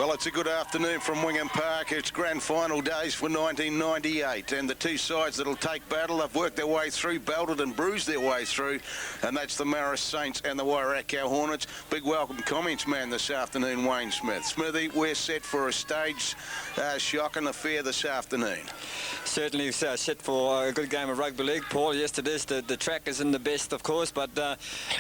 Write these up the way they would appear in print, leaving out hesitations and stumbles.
Well, it's a good afternoon from Wingham Park. It's grand final days for 1998, and the two sides that'll take battle have worked their way through, belted and bruised their way through, and that's the Marist Saints and the Rakau Hornets. Big welcome comments man this afternoon, Wayne Smith. Smithy, we're set for a stage shocking affair this afternoon. Certainly set for a good game of rugby league, Paul. Yes, it is. The track isn't the best, of course, but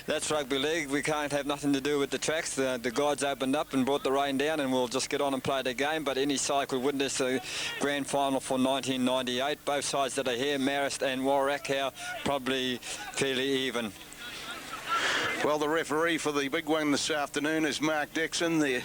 that's rugby league. We can't have nothing to do with the tracks. The guards opened up and brought the rain down, and we'll just get on and play the game. But any side could witness a grand final for 1998. Both sides that are here, Marist and Rakau, probably fairly even. Well, the referee for the big one this afternoon is Mark Dixon there.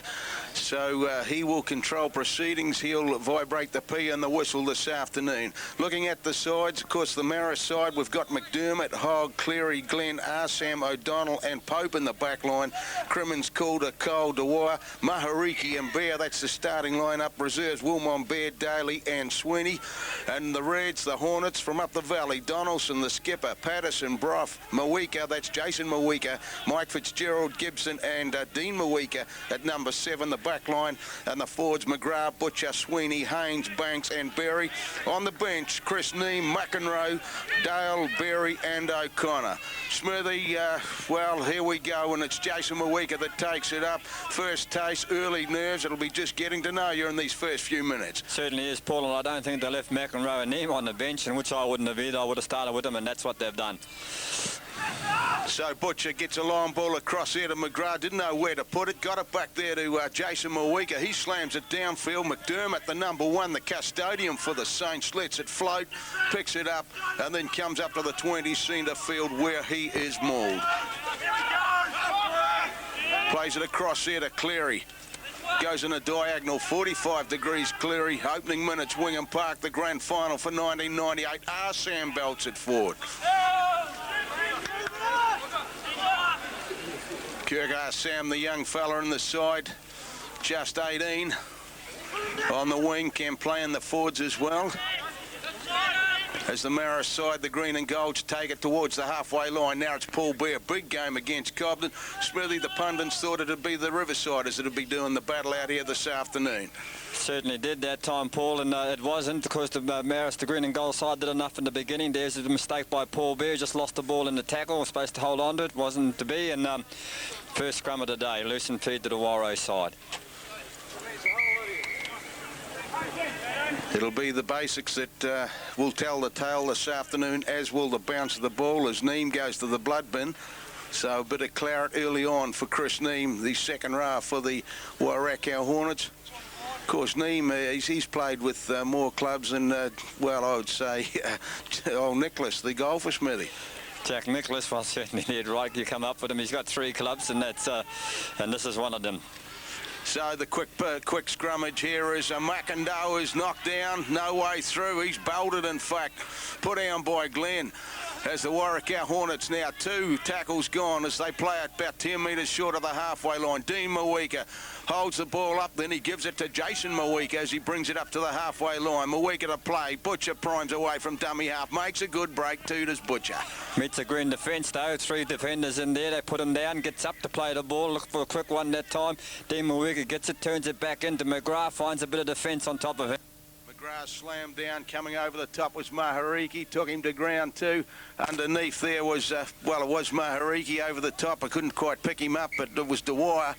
So he will control proceedings. He'll vibrate the P and the whistle this afternoone. Looking at the sides, of course, the Marist side, we've got McDermott, Hogg, Cleary, Glenn, Arsam, O'Donnell and Pope in the back line. Crimmins, Calder, Cole, Dewar, Mahariki and Bear. That's the starting lineup. Reserves, Wilmon, Bear, Daly and Sweeney. And the Reds, the Hornets from up the valley. Donaldson, the skipper, Patterson, Brough, Mawika, that's Jason Mawika, Mike Fitzgerald, Gibson and Dean Mawika at number 7, the back line, and the forwards McGrath, Butcher, Sweeney, Haynes, Banks and Berry. On the bench, Chris Neame, McEnroe, Dale, Berry and O'Connor. Smithy, well, here we go, and it's Jason Mawika that takes it up. First taste, early nerves. It'll be just getting to know you in these first few minutes. Certainly is, Paul, and I don't think they left McEnroe and Neame on the bench, and which I wouldn't have either. I would have started with them, and that's what they've done. So Butcher gets a long ball across here to McGrath. Didn't know where to put it. Got it back there to Jason Mawika. He slams it downfield. McDermott, the number 1, the custodian for the Saints, lets it float, picks it up, and then comes up to the 20 centre field where he is mauled. Plays it across here to Cleary. Goes in a diagonal, 45 degrees Cleary. Opening minutes, Wingham Park, the grand final for 1998. Arsam belts it forward. Kirk Arsam, the young fella in the side, just 18. On the wing, can play in the forwards as well. As the Marist side, the green and golds take it towards the halfway line. Now it's Paul Bear. Big game against Cobden. Smithy, the pundits thought it'd be the Riversiders that'd be doing the battle out here this afternoon. Certainly did that time, Paul, and it wasn't, because the Marist, the green and gold side, did enough in the beginning. There's a mistake by Paul Bear. Just lost the ball in the tackle. Was supposed to hold on to it. Wasn't to be. And first scrum of the day. Loosen feed to the Waro side. It'll be the basics that will tell the tale this afternoon, as will the bounce of the ball as Neame goes to the blood bin. So a bit of claret early on for Chris Neame, the second row for the Rakau Hornets. Of course, Neame, he's played with more clubs than, well, I would say, old Nicholas, the golfer, Smithy. Jack Nicholas, well, certainly did right. You come up with him. He's got 3 clubs, and that's and this is one of them. So the quick scrummage here is McIndoe is knocked down, no way through. He's bolted, in fact, put down by Glenn. As the Rakau Hornets now 2 tackles gone as they play it about 10 metres short of the halfway line. Dean Mawika holds the ball up, then he gives it to Jason Mawika as he brings it up to the halfway line. Mawika to play. Butcher primes away from dummy half, makes a good break. Tutors Butcher. Meets a green defence though. 3 defenders in there. They put him down, gets up to play the ball. Look for a quick one that time. Dean Mawika gets it, turns it back into McGrath, finds a bit of defence on top of him. McGrath slammed down. Coming over the top was Mahariki, took him to ground too. Underneath there was, well, it was Mahariki over the top. I couldn't quite pick him up, but it was Dewar.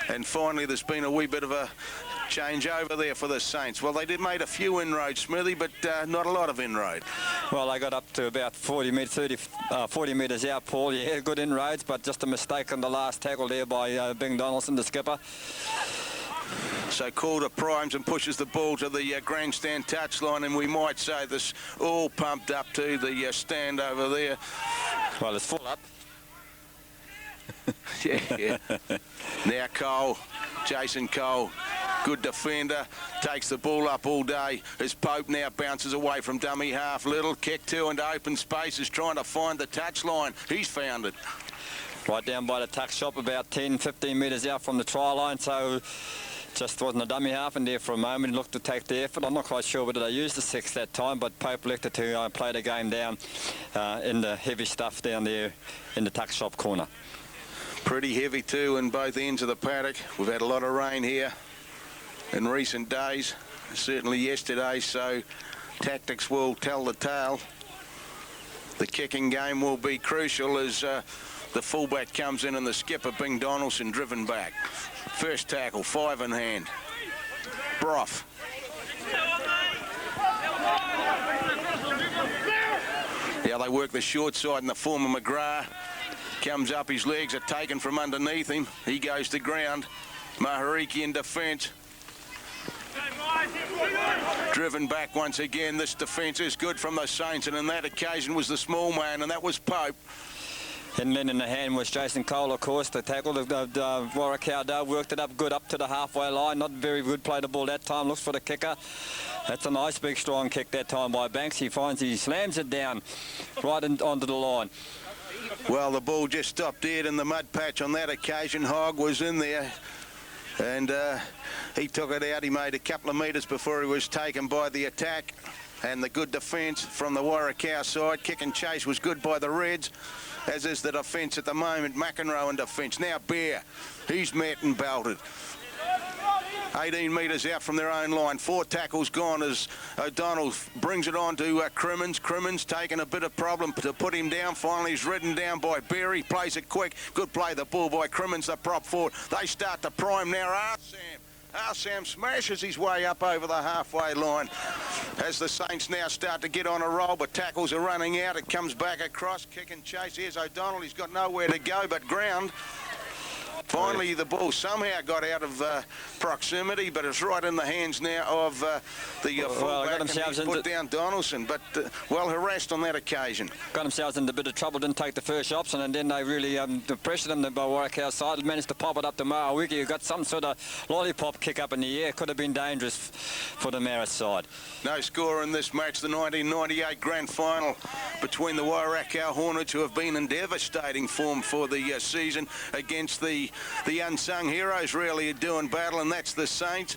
And finally, there's been a wee bit of a change over there for the Saints. Well, they did made a few inroads, Smithy, but not a lot of inroad. Well, they got up to about 40 metres out, Paul. Yeah, good inroads, but just a mistake on the last tackle there by Bing Donaldson, the skipper. So Calder primes and pushes the ball to the grandstand touchline, and we might say this all pumped up to the stand over there. Well, it's full up. Yeah. Now Cole, Jason Cole, good defender, takes the ball up all day as Pope now bounces away from dummy half. Little kick to into open spaces, trying to find the touchline. He's found it. Right down by the tuck shop, about 10-15 metres out from the try line, so just wasn't a dummy half in there for a moment. He looked to take the effort. I'm not quite sure whether they used the 6 that time, but Pope elected to play the game down in the heavy stuff down there in the tuck shop corner. Pretty heavy too in both ends of the paddock. We've had a lot of rain here. in recent days, certainly yesterday, so tactics will tell the tale. The kicking game will be crucial as the fullback comes in and the skipper, Bing Donaldson, driven back. First tackle, 5 in hand. Brough. Yeah, they work the short side in the form of McGrath. Comes up, his legs are taken from underneath him. He goes to ground. Mahariki in defence. Driven back once again. This defence is good from the Saints, and on that occasion was the small man, and that was Pope. And then in the hand was Jason Cole, of course. The tackle, the Warakau worked it up good up to the halfway line. Not very good, played the ball that time. Looks for the kicker. That's a nice big strong kick that time by Banks. He slams it down right onto the line. Well, the ball just stopped dead in the mud patch on that occasion. Hogg was in there, and he took it out. He made a couple of metres before he was taken by the attack, and the good defence from the Warakau side. Kick and chase was good by the Reds, as is the defence at the moment. McEnroe in defence. Now Bear, he's met and belted. 18 metres out from their own line. 4 tackles gone as O'Donnell brings it on to Crimmins. Crimmins taking a bit of problem to put him down. Finally, he's ridden down by Berry. Plays it quick. Good play, the ball by Crimmins, the prop forward. They start to prime now. Sam smashes his way up over the halfway line as the Saints now start to get on a roll, but tackles are running out. It comes back across, kick and chase. Here's O'Donnell. He's got nowhere to go but ground. Finally, the ball somehow got out of proximity, but it's right in the hands now of the fullback, and he's put down Donaldson, but well harassed on that occasion. Got themselves into a bit of trouble, didn't take the first option, and then they really pressured him by Warakau side, managed to pop it up to Marawiki, who got some sort of lollipop kick up in the air. Could have been dangerous for the Marist side. No score in this match, the 1998 grand final between the Rakau Hornets, who have been in devastating form for the season, against the unsung heroes really are doing battle, and that's the Saints.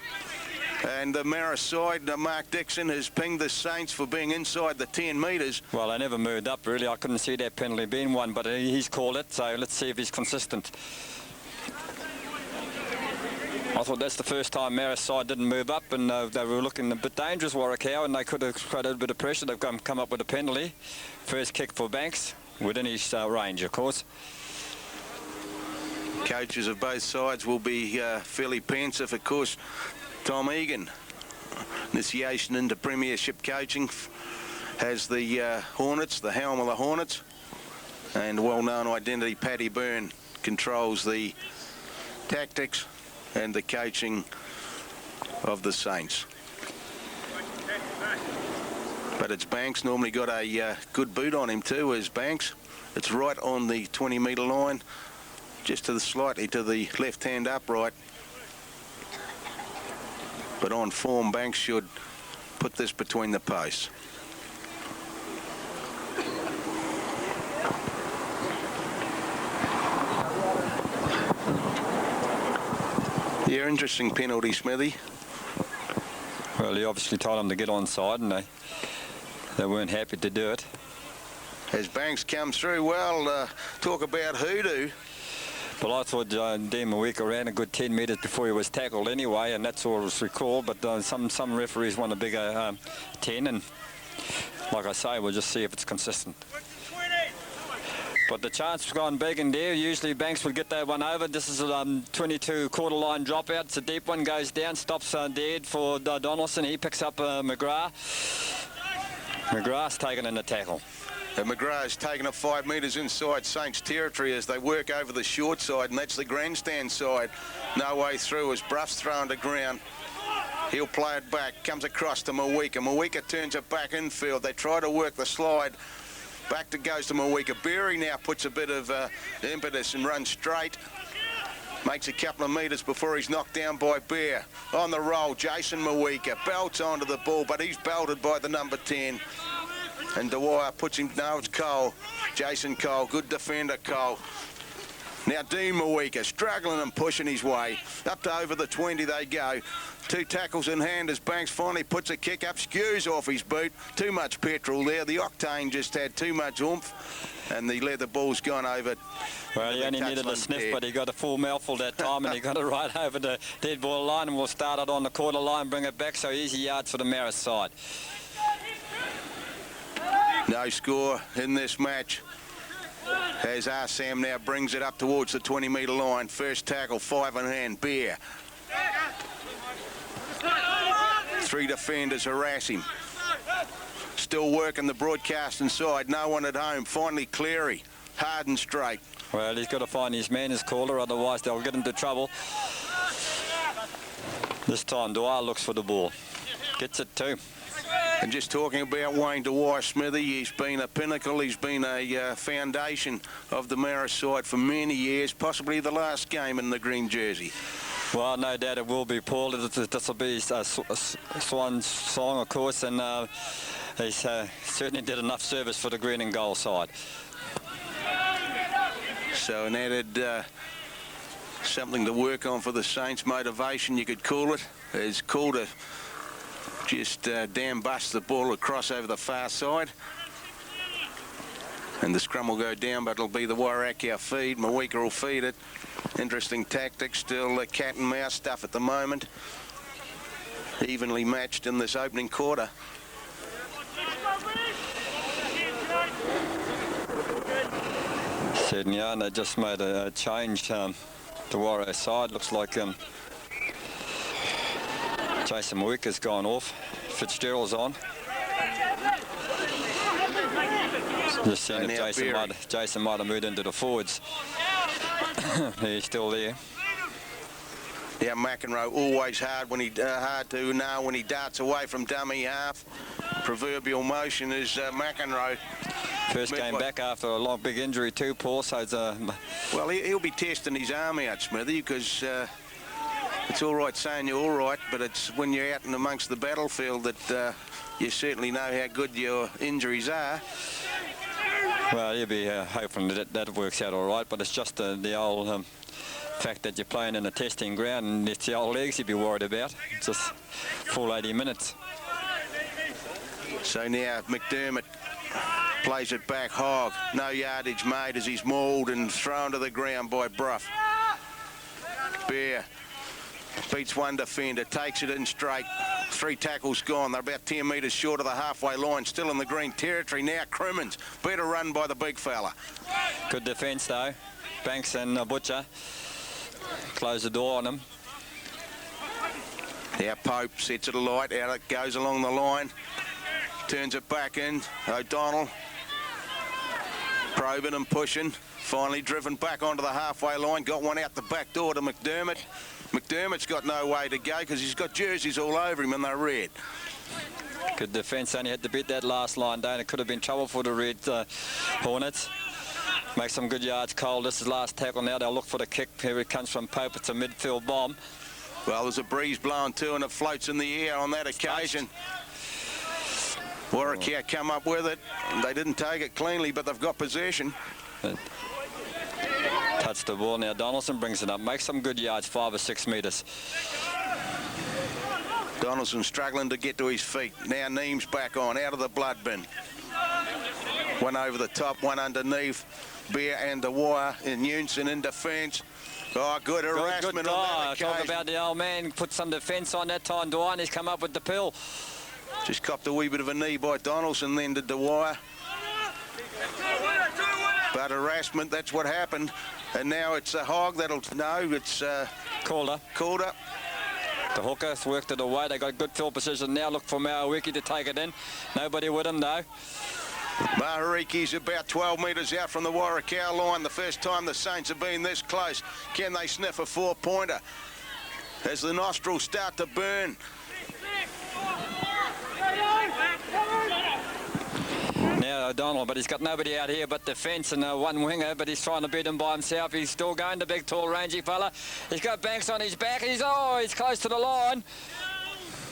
And the Marist side, Mark Dixon has pinged the Saints for being inside the 10 metres. Well, they never moved up really. I couldn't see that penalty being one, but he's called it, so let's see if he's consistent. I thought that's the first time Marist side didn't move up, and they were looking a bit dangerous, Warakau, and they could have created a bit of pressure. They've come up with a penalty. First kick for Banks, within his range, of course. Coaches of both sides will be fairly pensive. Of course, Tom Egan, initiation into premiership coaching, has the Hornets, the helm of the Hornets, and well-known identity Paddy Byrne controls the tactics and the coaching of the Saints. But it's Banks, normally got a good boot on him too, as Banks. It's right on the 20-metre line, just to the slightly to the left-hand upright. But on form, Banks should put this between the posts. Yeah, interesting penalty, Smithy. Well, he obviously told them to get onside, and they weren't happy to do it. As Banks comes through, well, talk about hoodoo. Well, I thought Dean Mawika ran a good 10 metres before he was tackled anyway, and that's all was recalled, but some referees want a bigger 10, and like I say, we'll just see if it's consistent. But the chance has gone big in there. Usually Banks would get that one over. This is a 22 quarter line dropout. It's a deep one, goes down, stops dead for Donaldson. He picks up McGrath. McGrath's taken in the tackle. And McGrath's taken it 5 metres inside Saints territory as they work over the short side, and that's the grandstand side. No way through as Bruff's thrown to ground. He'll play it back, comes across to Mawika. Mawika turns it back infield. They try to work the slide. Back to goes to Mawika. Berry now puts a bit of impetus and runs straight. Makes a couple of metres before he's knocked down by Bear. On the roll, Jason Mawika belts onto the ball, but he's belted by the number 10. And Dwyer puts him, no, it's Cole. Jason Cole, good defender, Cole. Now Dean Mawika struggling and pushing his way. Up to over the 20 they go. 2 tackles in hand as Banks finally puts a kick up, skews off his boot. Too much petrol there. The octane just had too much oomph, and the leather ball's gone over. Well, he only needed a sniff, but he got a full mouthful that time, and he got it right over the dead ball line, and we'll start it on the quarter line, bring it back, so easy yards for the Marist side. No score in this match as Sam now brings it up towards the 20-metre line. First tackle, 5 in hand, Bear. 3 defenders harass him. Still working the broadcast inside. No one at home. Finally Cleary, hard and straight. Well, he's got to find his man, his caller, otherwise they'll get into trouble. This time Dwyer looks for the ball. Gets it too. And just talking about Wayne Dwyer, Smithy, he's been a pinnacle, he's been a foundation of the Marist side for many years, possibly the last game in the green jersey. Well, no doubt it will be, Paul. This will be his swan song, of course, and he's certainly did enough service for the green and gold side. So an added something to work on for the Saints, motivation you could call it, is called a just damn bust the ball across over the far side. And the scrum will go down, but it'll be the Rakau feed. Mawika will feed it. Interesting tactics, still cat and mouse stuff at the moment. Evenly matched in this opening quarter. Certainly are, and they just made a change. The Waro side looks like Jason Mawika's gone off. Fitzgerald's on. Just seeing if Jason might have moved into the forwards. He's still there. Yeah, McEnroe always hard when he when he darts away from dummy half. Proverbial motion is McEnroe. First game back after a long big injury too, Paul. So it's well, he'll be testing his arm out, Smithy, because it's all right saying you're all right, but it's when you're out and amongst the battlefield that you certainly know how good your injuries are. Well, you'll be hoping that works out all right, but it's just the old fact that you're playing in a testing ground, and it's the old legs you'd be worried about. Just full 80 minutes. So now McDermott plays it back. Hogg, no yardage made as he's mauled and thrown to the ground by Bruff. Bear beats one defender, takes it in straight. 3 tackles gone. They're about 10 metres short of the halfway line, still in the green territory. Now Crimmins, better run by the big fella. Good defence though. Banks and Butcher close the door on him. Now Pope sets it alight, out it goes along the line. Turns it back in. O'Donnell probing and pushing. Finally driven back onto the halfway line. Got one out the back door to McDermott. McDermott's got no way to go because he's got jerseys all over him and they're red. Good defence. Only had to beat that last line down. It could have been trouble for the red Hornets. Make some good yards, Cole. This is last tackle now. They'll look for the kick. Here it comes from Pope. It's a midfield bomb. Well, there's a breeze blowing too and it floats in the air on that occasion. Warwick come up with it. They didn't take it cleanly, but they've got possession. Touch the ball now. Donaldson brings it up. Makes some good yards, 5 or 6 metres. Donaldson struggling to get to his feet. Now Neems back on, out of the blood bin. One over the top, one underneath. Bear and the wire in unison in defence. Oh, good harassment good on that occasion. Talk about the old man. Put some defence on that time. Dwyer, he's come up with the pill. Just copped a wee bit of a knee by Donaldson, then to Dwyer. But harassment, that's what happened. And now it's a Hogg that'll know. It's Calder. The hooker's worked it away. They got good field position now. Look for Marawiki to take it in. Nobody with him though. Mahariki's about 12 metres out from the Warrakau line. The first time the Saints have been this close. Can they sniff a 4-pointer? As the nostrils start to burn. Now O'Donnell, but he's got nobody out here but defence and one winger, but he's trying to beat him by himself. He's still going, the big, tall, rangy fella. He's got Banks on his back. He's close to the line.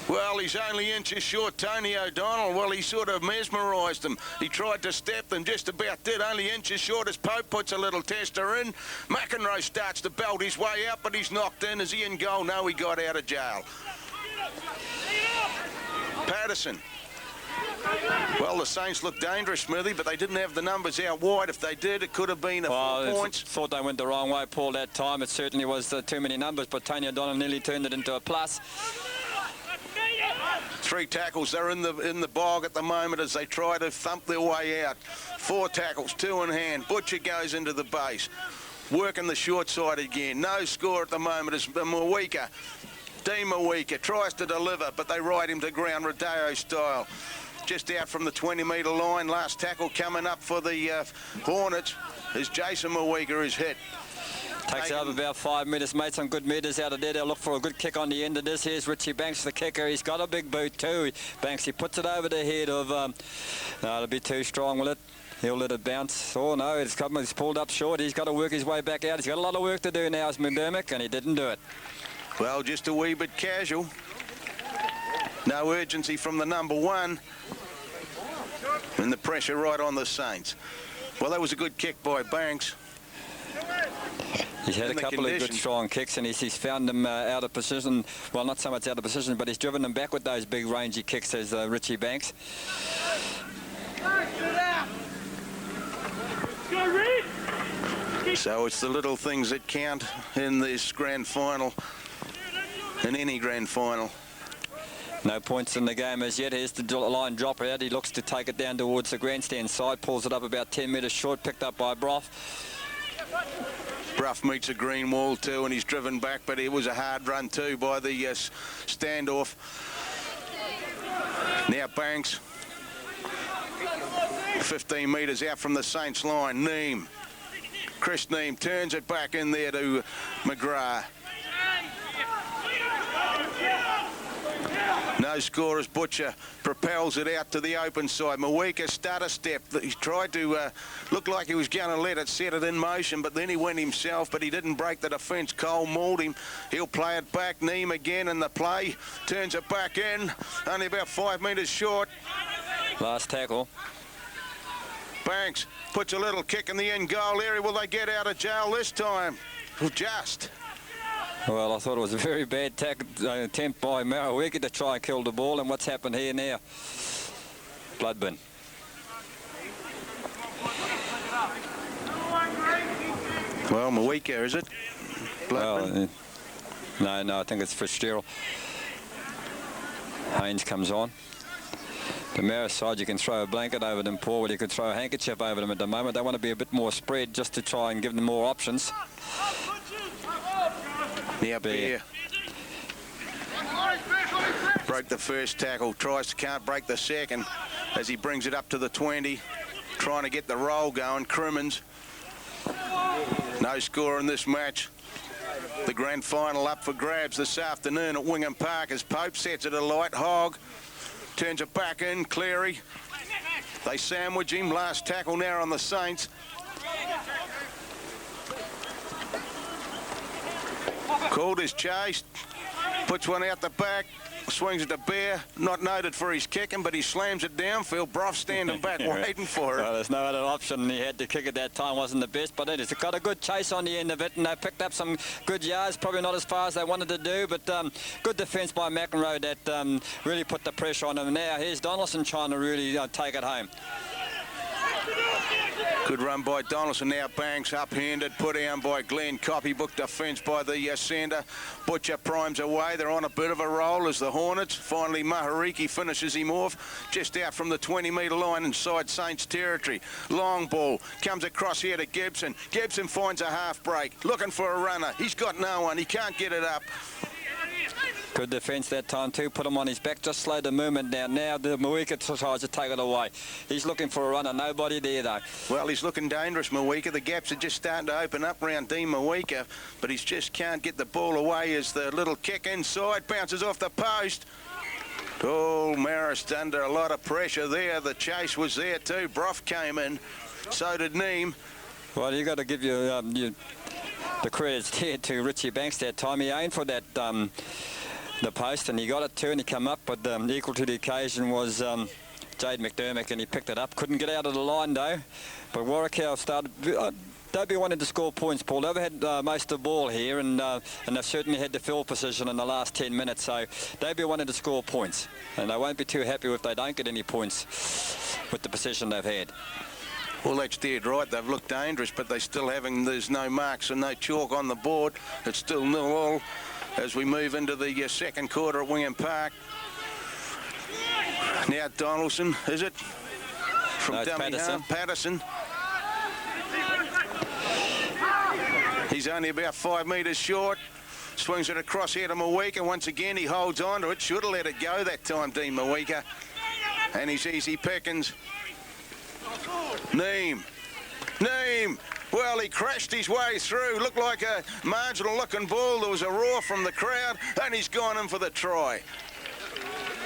Well, he's only inches short, Tony O'Donnell. Well, he sort of mesmerised him. He tried to step them, just about did, only inches short as Pope puts a little tester in. McEnroe starts to belt his way out, but he's knocked in. Is he in goal? No, he got out of jail. Patterson. Well, the Saints looked dangerous, Smithy, but they didn't have the numbers out wide. If they did, it could have been a 4 points. Thought they went the wrong way, Paul, that time. It certainly was too many numbers, but Tony O'Donnell nearly turned it into a plus. 3 tackles. They're in the bog at the moment as they try to thump their way out. 4 tackles, 2 in hand. Butcher goes into the base. Working the short side again. No score at the moment as Mawika. Dean Mawika tries to deliver, but they ride him to ground, Rodeo style. Just out from the 20-metre line. Last tackle coming up for the Hornets as Jason Mawika is hit. Takes out about 5 metres, made some good metres out of there. They'll look for a good kick on the end of this. Here's Richie Banks, the kicker. He's got a big boot too. Banks, he puts it over the head of... no, it'll be too strong, will it? He'll let it bounce. Oh, no, it's pulled up short. He's got to work his way back out. He's got a lot of work to do now as McDermott, and he didn't do it. Well, just a wee bit casual. No urgency from the number 1. And the pressure right on the Saints. Well, that was a good kick by Banks. He's had a couple of good strong kicks, and he's found them out of position. Well, not so much out of position, but he's driven them back with those big rangy kicks as Richie Banks. So it's the little things that count in this grand final, in any grand final. No points in the game as yet. Here's the line drop out. He looks to take it down towards the grandstand side, pulls it up about 10 metres short, picked up by Brough. Brough meets a green wall too, and he's driven back, but it was a hard run too by the standoff. Now Banks, 15 metres out from the Saints line. Neem, Chris Neem turns it back in there to McGrath. No score as Butcher propels it out to the open side. Mawika stutter step. He tried to look like he was going to let it set it in motion, but then he went himself, but he didn't break the defence. Cole mauled him. He'll play it back. Neem again in the play. Turns it back in. Only about 5 metres short. Last tackle. Banks puts a little kick in the end goal area. Will they get out of jail this time? Well, just. Well, I thought it was a very bad attempt by Marawiki to try and kill the ball, and what's happened here now? Blood bin. Well, Mawika, is it? Blood bin? No, I think it's Fitzgerald. Haynes comes on. The Marist side, you can throw a blanket over them, Paul, but you could throw a handkerchief over them at the moment. They want to be a bit more spread just to try and give them more options. Now Bear broke the first tackle, can't break the second as he brings it up to the 20, trying to get the roll going. Crimmins, no score in this match. The grand final up for grabs this afternoon at Wingham Park as Pope sets it alight. Hogg turns it back in. Cleary, they sandwich him. Last tackle now on the Saints. Called his chase, puts one out the back, swings it to Bear. Not noted for his kicking, but he slams it downfield. Brough standing back waiting for it. Well, there's no other option. He had to kick it that time. Wasn't the best, but it's got a good chase on the end of it, and they picked up some good yards. Probably not as far as they wanted to do, but good defence by McEnroe that really put the pressure on him. Now here's Donaldson trying to really take it home. Good run by Donaldson. Now Banks uphanded, put down by Glenn. Copybook defence by the centre. Butcher primes away. They're on a bit of a roll as the Hornets. Finally Mahariki finishes him off just out from the 20-metre line inside Saints territory. Long ball comes across here to Gibson. Gibson finds a half break, looking for a runner. He's got no one. He can't get it up. Good defence that time too. Put him on his back, just slowed the movement down. Now the Mawika tries to take it away. He's looking for a runner. Nobody there though. Well, he's looking dangerous, Mawika. The gaps are just starting to open up around Dean Mawika, but he just can't get the ball away as the little kick inside bounces off the post. Oh, Marist under a lot of pressure there. The chase was there too. Brough came in. So did Neem. Well, you got to give the credits here to Richie Banks that time. He aimed for that the post, and he got it too, and he come up, but equal to the occasion was Jade McDermott, and he picked it up. Couldn't get out of the line though, but Warrakau started. They'd be wanting to score points, Paul. They've had most of the ball here, and they've certainly had the field position in the last 10 minutes, so they'd be wanting to score points, and they won't be too happy if they don't get any points with the position they've had. Well, that's dead right. They've looked dangerous, but they still there's no marks and no chalk on the board. It's still 0-0 as we move into the second quarter at Wingham Park. Now Donaldson, is it? From dummy half. Patterson. He's only about 5 metres short. Swings it across here to Mawika. Once again, he holds on to it. Should have let it go that time, Dean Mawika. And he's easy pickings. Neem. Well, he crashed his way through. Looked like a marginal-looking ball. There was a roar from the crowd, and he's gone in for the try.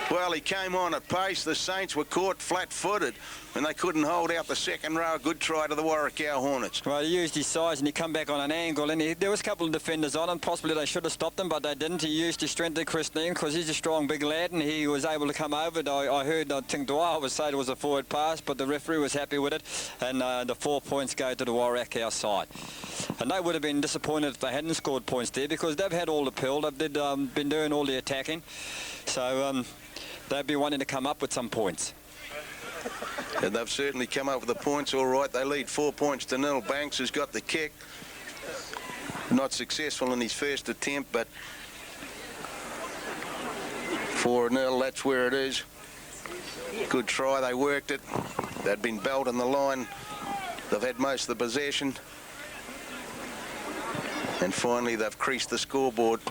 Well, he came on at pace. The Saints were caught flat-footed, and they couldn't hold out the second row. Good try to the Warrakau Hornets. Well, he used his size, and he come back on an angle, and there was a couple of defenders on him. Possibly they should have stopped him, but they didn't. He used his strength to Christine, because he's a strong, big lad, and he was able to come over. I think Dwyer was saying it was a forward pass, but the referee was happy with it, and the 4 points go to the Warrakau side. And they would have been disappointed if they hadn't scored points there, because they've had all the pill. They've been doing all the attacking. So they'd be wanting to come up with some points. And they've certainly come up with the points all right. They lead 4 points to 0. Banks has got the kick. Not successful in his first attempt, but 4-0, that's where it is. Good try, they worked it. They'd been belting the line. They've had most of the possession. And finally, they've creased the scoreboard.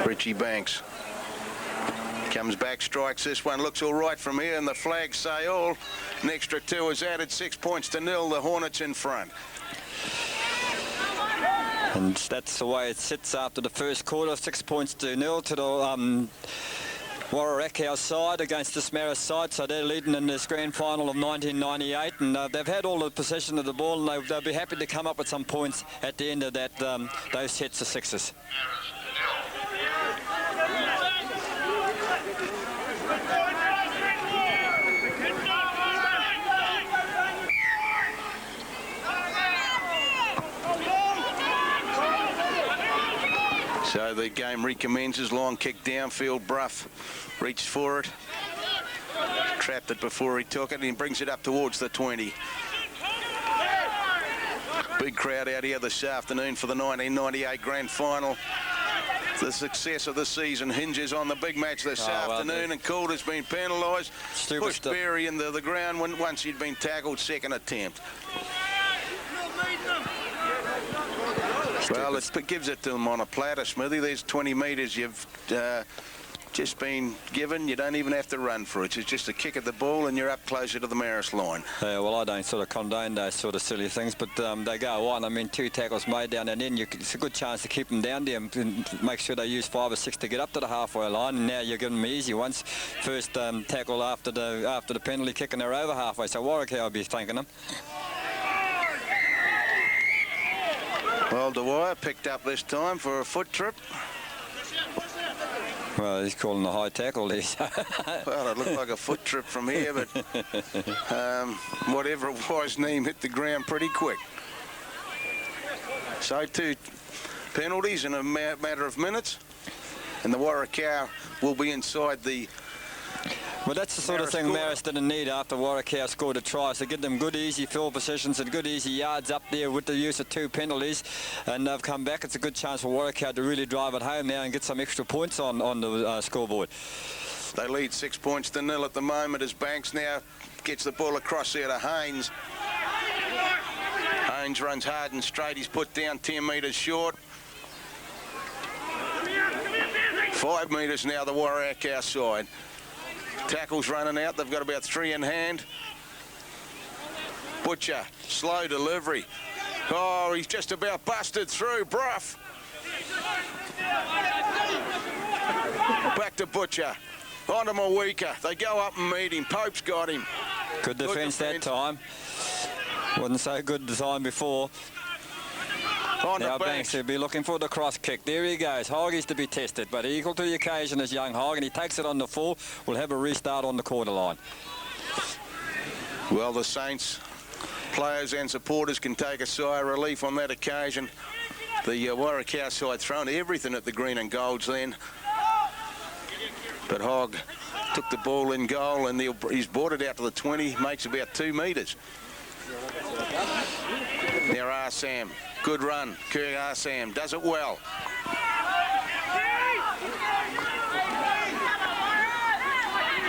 Richie Banks comes back, strikes this one, looks all right from here, and the flags say all. An extra 2 is added, 6 points to 0. The Hornets in front. And that's the way it sits after the first quarter. 6 points to 0 to the Warrakau side against the Marist side, so they're leading in this grand final of 1998, and they've had all the possession of the ball, and they'll be happy to come up with some points at the end of that those sets of sixes. So the game recommences. Long kick downfield. Bruff reached for it. Trapped it before he took it, and he brings it up towards the 20. Big crowd out here this afternoon for the 1998 grand final. The success of the season hinges on the big match this afternoon, and Calder's been penalised. Pushed Berry into the ground once he'd been tackled, second attempt. Well, it gives it to them on a platter, Smithy. There's 20 metres you've just been given. You don't even have to run for it. It's just a kick at the ball, and you're up closer to the Marist line. Yeah, well, I don't sort of condone those sort of silly things, but they go on. I mean, 2 tackles made down, and then it's a good chance to keep them down there and make sure they use 5 or 6 to get up to the halfway line. And now you're giving them easy ones. First tackle after the penalty kick, and they're over halfway. So Warrakau will be thanking them. Well, Dwyer picked up this time for a foot trip. Well, he's calling a high tackle there. Well, it looked like a foot trip from here, but whatever it was, Neem hit the ground pretty quick. So 2 penalties in a matter of minutes, and the Warrakau will be inside the... Well, that's the sort of thing Marist didn't need after Warrakau scored a try. So get them good, easy field positions and good, easy yards up there with the use of 2 penalties. And they've come back. It's a good chance for Warrakau to really drive it home now and get some extra points on the scoreboard. They lead 6 points to 0 at the moment as Banks now gets the ball across there to Haynes. Haynes runs hard and straight. He's put down 10 metres short. 5 metres now the Warrakau side. Tackles running out. They've got about 3 in hand. Butcher, slow delivery. Oh, he's just about busted through. Bruff. Back to Butcher. On to Mawika. They go up and meet him. Pope's got him. Good defence that time. Wasn't so good the time before. On Now the Banks Banks. will be looking for the cross kick. There he goes. Hoggy's to be tested, but equal to the occasion is young Hog, and he takes it on the full. We'll have a restart on the quarter line. Well, the Saints players and supporters can take a sigh of relief on that occasion. The Warrakau side thrown everything at the green and golds then. But Hogg took the ball in goal, and he's brought it out to the 20, makes about 2 metres. Now Arsam, good run. Kirk Arsam does it well.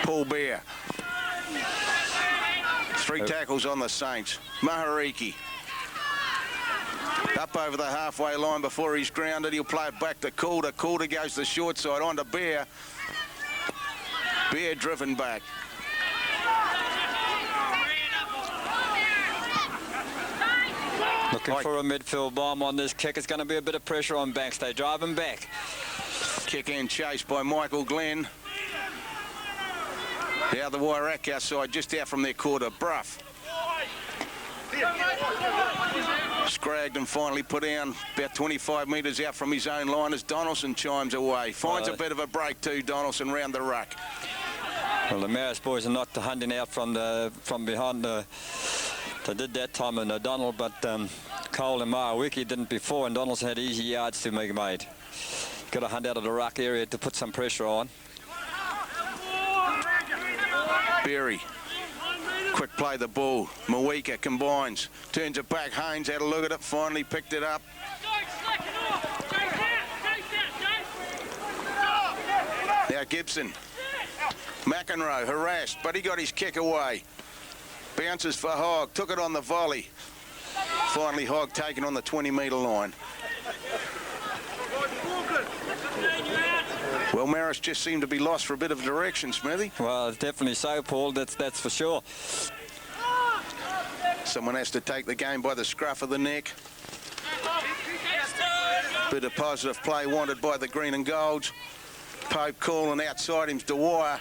Paul Bear. 3 tackles on the Saints. Mahariki. Up over the halfway line before he's grounded. He'll play it back to Calder. Calder goes to the short side on to Bear. Bear driven back. Looking for a midfield bomb on this kick. It's going to be a bit of pressure on Banks. They drive him back. Kick and chase by Michael Glenn. Now the Warrakau side just out from their quarter. Bruff. Scragged and finally put down about 25 metres out from his own line as Donaldson chimes away. Finds a bit of a break too, Donaldson, round the ruck. Well, the Marist boys are not hunting out from behind. They did that time in O'Donnell, but Cole and Marawiki didn't before, and Donaldson had easy yards to make made. Got to hunt out of the ruck area to put some pressure on. Berry. Quick play the ball. Mawika combines. Turns it back. Haynes had a look at it. Finally picked it up. Now Gibson. McEnroe harassed, but he got his kick away. Bounces for Hogg. Took it on the volley. Finally Hogg taken on the 20-metre line. Well, Marist just seemed to be lost for a bit of direction, Smithy. Well, definitely so, Paul. That's for sure. Someone has to take the game by the scruff of the neck. Bit of positive play wanted by the green and golds. Pope calling outside him's Dwyer.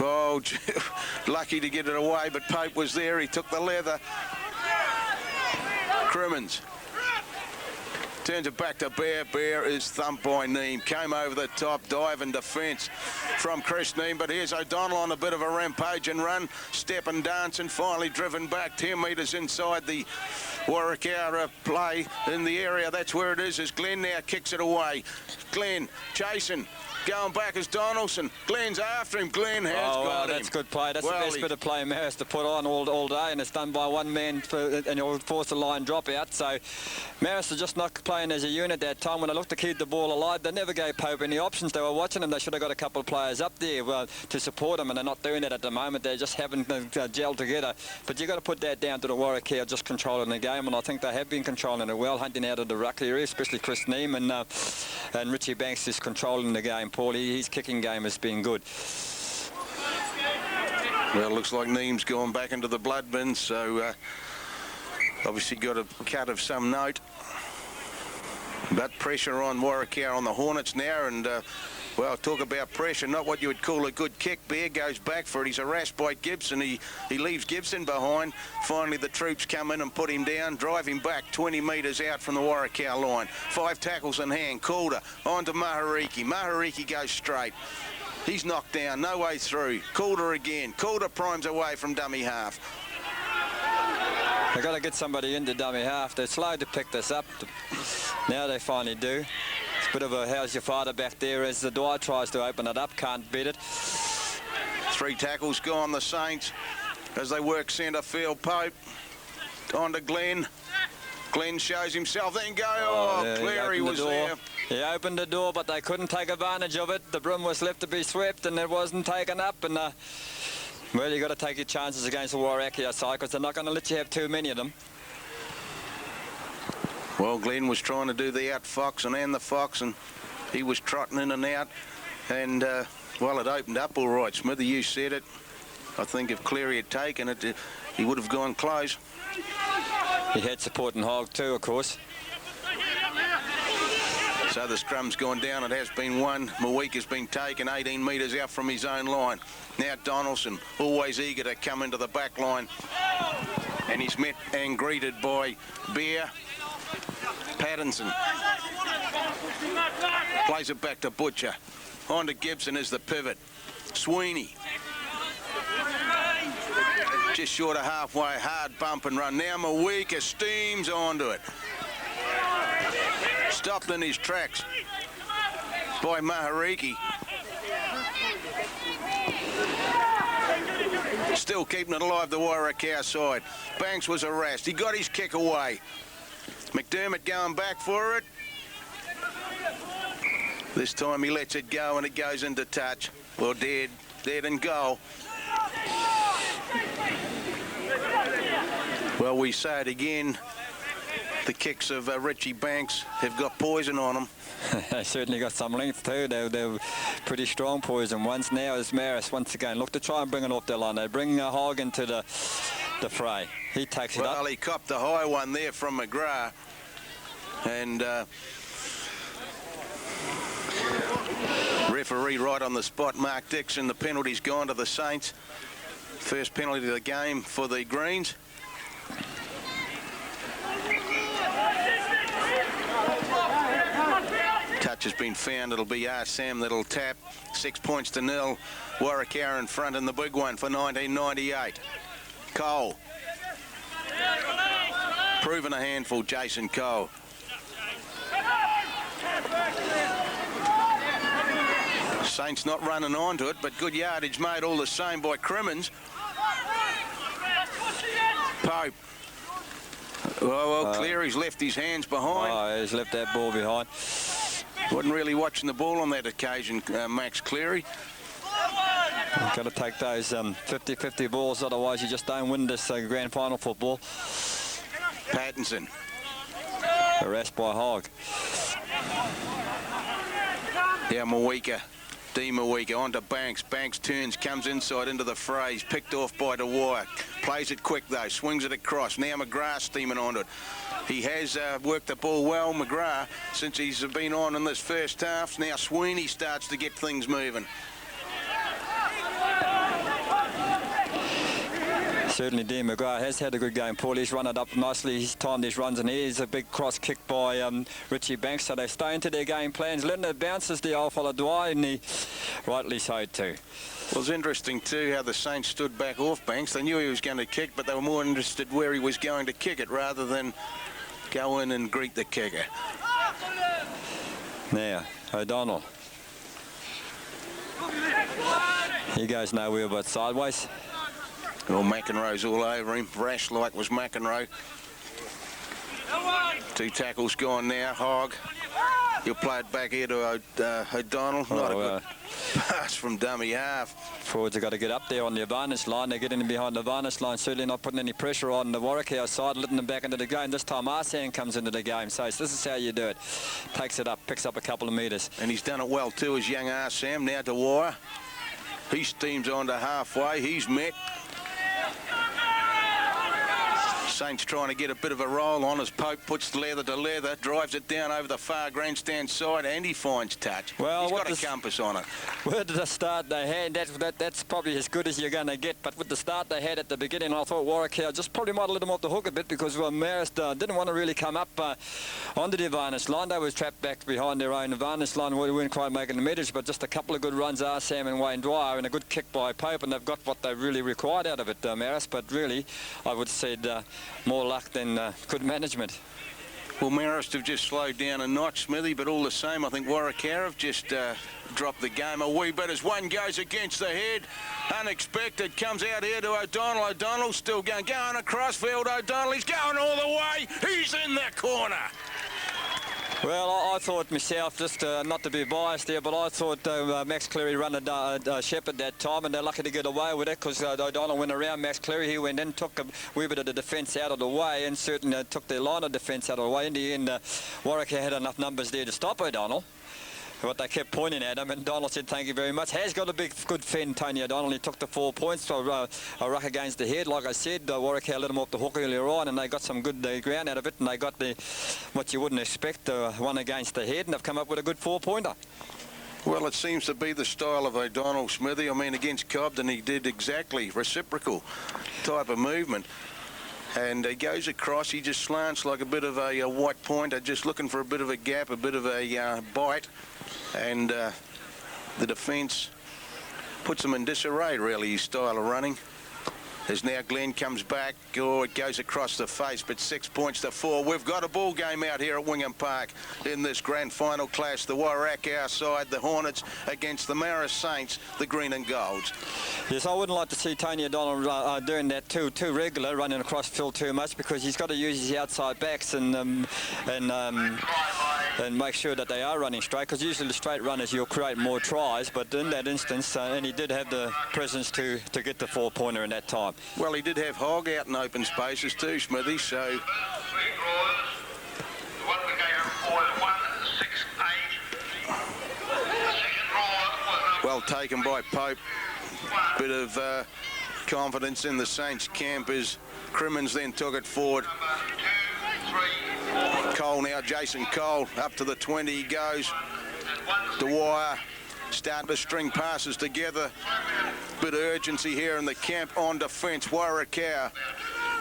Oh, lucky to get it away, but Pope was there. He took the leather. Crimmins. Turns it back to Bear. Bear is thumped by Neem. Came over the top, dive and defence from Chris Neem. But here's O'Donnell on a bit of a rampage and run. Step and dance and finally driven back 10 metres inside the Warrakau play in the area. That's where it is as Glenn now kicks it away. Glenn chasing. Going back is Donaldson. Glenn's after him. Glenn has got him. That's good play. That's the best bit of play Marist to put on all day, and it's done by one man, and you'll force a line drop out. So Marist are just not playing as a unit that time. When they looked to keep the ball alive, they never gave Pope any options. They were watching him. They should have got a couple of players up there to support him, and they're not doing that at the moment. They just haven't gelled together. But you've got to put that down to the Warrakau just controlling the game, and I think they have been controlling it well, hunting out of the ruck area, especially Chris Neem, and Richie Banks is controlling the game. Paul, his kicking game has been good. Well, it looks like Neem's gone back into the blood bin, so obviously got a cut of some note. But pressure on Warrakau on the Hornets now, and well, talk about pressure, not what you would call a good kick. Bear goes back for it. He's harassed by Gibson. He leaves Gibson behind. Finally, the troops come in and put him down, drive him back 20 metres out from the Warrakau line. 5 tackles in hand. Calder on to Mahariki. Mahariki goes straight. He's knocked down. No way through. Calder again. Calder primes away from dummy half. They've got to get somebody into dummy half. They're slow to pick this up. Now they finally do. It's a bit of a how's your father back there as the Dwyer tries to open it up. Can't beat it. 3 tackles gone, the Saints, as they work centre field. Pope on to Glenn. Glenn shows himself, then go. Oh, Cleary was there. He opened the door, but they couldn't take advantage of it. The broom was left to be swept, and it wasn't taken up. And well, you've got to take your chances against the Warrakau side, because they're not going to let you have too many of them. Well, Glenn was trying to do the outfox and the fox, and he was trotting in and out. And, well, it opened up all right. Smithy, you said it. I think if Cleary had taken it, he would have gone close. He had support and Hogg too, of course. So the scrum's gone down. It has been won. Mawik has been taken 18 metres out from his own line. Now Donaldson, always eager to come into the back line. And he's met and greeted by Bear. Pattinson plays it back to Butcher. On to Gibson as the pivot. Sweeney. Just short of halfway, hard bump and run. Now Mawika steams onto it. Stopped in his tracks by Mahariki. Still keeping it alive, the Rakau side. Banks was harassed. He got his kick away. McDermott going back for it. This time he lets it go and it goes into touch. Well, dead and goal. Well, we say it again. The kicks of Richie Banks have got poison on them. They certainly got some length too. They're pretty strong poison ones. Now is Marist once again. Look to try and bring it off their line. They bring Hogg into the fray. He takes it up. Well, he copped the high one there from McGrath. And referee right on the spot, Mark Dixon. The penalty's gone to the Saints. First penalty of the game for the Greens. Touch has been found. It'll be Sam that'll tap. 6 points to 0. Warwick in front in the big one for 1998. Cole. Proven a handful, Jason Cole. Saints not running onto it, but good yardage made all the same by Crimmins. Pope. Well, Cleary's left his hands behind. Oh, he's left that ball behind. Wasn't really watching the ball on that occasion, Max Cleary. You've got to take those 50-50 balls, otherwise you just don't win this grand final football. Pattinson. Harassed by Hogg. Yeah, Mawika. Mawika on to Banks. Banks turns, comes inside into the fray. He's picked off by Dwyer. Plays it quick though, swings it across. Now McGrath steaming onto it. He has worked the ball well, McGrath, since he's been on in this first half. Now Sweeney starts to get things moving. Certainly Dean McGrath has had a good game, Paul. He's run it up nicely. He's timed his runs, and here's a big cross kick by Richie Banks. So they stay into their game plans. Letting it bounces the old fella Dwyer, and he rightly so too. Well, it's interesting too how the Saints stood back off Banks. They knew he was going to kick, but they were more interested where he was going to kick it rather than go in and greet the kicker. Now, O'Donnell. He goes nowhere but sideways. Well, McEnroe's all over him. Rash like was McEnroe. 2 tackles gone now. Hogg. He'll play it back here to O'Donnell. Not a good pass from dummy half. Forwards have got to get up there on the advantage line. They're getting behind the advantage line, certainly not putting any pressure on the Warwick side, letting them back into the game. This time Arsene comes into the game, so this is how you do it. Takes it up, picks up a couple of metres. And he's done it well too, as young Arsene. Now to Wire. He steams on to halfway. He's met. Saints trying to get a bit of a roll on as Pope puts leather to leather, drives it down over the far grandstand side, and he finds touch. Well, he's got a compass on it. With the start they had, that's probably as good as you're going to get. But with the start they had at the beginning, I thought Warwick just probably might have let them off the hook a bit, because Marist didn't want to really come up onto the advantage line. They was trapped back behind their own advantage line. We weren't quite making the metres, but just a couple of good runs, Sam and Wayne Dwyer, and a good kick by Pope, and they've got what they really required out of it, Marist. But really, I would have said more luck than good management. Well, Marist have just slowed down a notch, Smithy, but all the same, I think Warwick have just dropped the game a wee bit as one goes against the head. Unexpected, comes out here to O'Donnell. O'Donnell still going across field. O'Donnell, he's going all the way. He's in the corner. Well, I thought myself, just not to be biased there, but I thought Max Cleary run a Shepherd that time, and they're lucky to get away with it, because O'Donnell went around Max Cleary. He went in, took a wee bit of the defence out of the way, and certainly took their line of defence out of the way. In the end, Warwick had enough numbers there to stop O'Donnell. But they kept pointing at him, and Donald said thank you very much. Has got a big good fend, Tony O'Donnell. He took the 4 points for a ruck against the head. Like I said, Warwick let him off the hook earlier on, and they got some good ground out of it, and they got what you wouldn't expect, one against the head, and they've come up with a good 4-pointer. Well, it seems to be the style of O'Donnell, Smithy. I mean, against Cobden, he did exactly reciprocal type of movement. And he goes across. He just slants like a bit of a white pointer, just looking for a bit of a gap, a bit of a bite. And the defence puts him in disarray, really, his style of running. As now Glenn comes back, it goes across the face, but 6 points to 4. We've got a ball game out here at Wingham Park in this grand final clash. The Rakau side, the Hornets, against the Marist Saints, the green and golds. Yes, I wouldn't like to see Tony O'Donnell doing that too regular, running across field too much, because he's got to use his outside backs and make sure that they are running straight, because usually the straight runners you'll create more tries, but in that instance, and he did have the presence to get the 4-pointer in that time. Well, he did have Hogg out in open spaces too, Smithy, so... Well taken by Pope. Bit of confidence in the Saints camp as Crimmins then took it forward. Cole now, Jason Cole, up to the 20 he goes. Dwyer starting to string passes together. Bit of urgency here in the camp on defence. Rakau.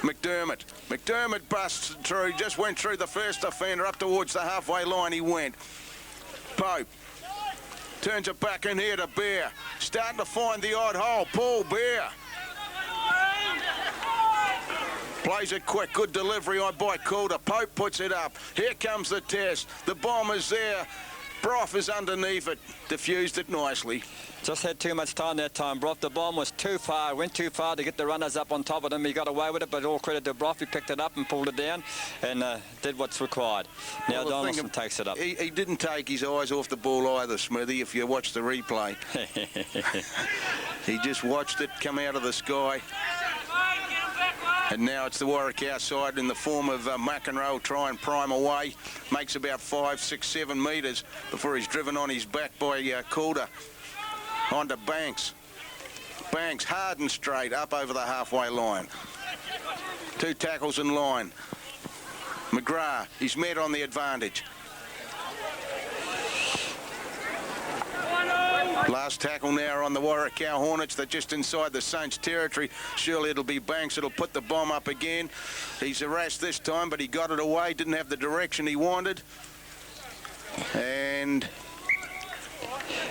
McDermott busts through, just went through the first defender, up towards the halfway line he went. Pope turns it back in here to Bear. Starting to find the odd hole. Paul Bear. Plays it quick, good delivery on by Calder. Pope puts it up. Here comes the test. The bomb is there. Brough is underneath it. Diffused it nicely. Just had too much time that time, Brough. The bomb was too far, went too far to get the runners up on top of him. He got away with it, but all credit to Brough. He picked it up and pulled it down and did what's required. Now well, Donaldson takes it up. He didn't take his eyes off the ball either, Smithy, if you watch the replay. He just watched it come out of the sky. And now it's the Rakau side in the form of McEnroe try and prime away. Makes about 5, 6, 7 metres before he's driven on his back by Calder. Onto Banks. Banks hard and straight up over the halfway line. 2 tackles in line. McGrath, he's met on the advantage. Last tackle now on the Rakau Hornets. They're just inside the Saints territory. Surely it'll be Banks. It'll put the bomb up again. He's harassed this time, but he got it away. Didn't have the direction he wanted. And...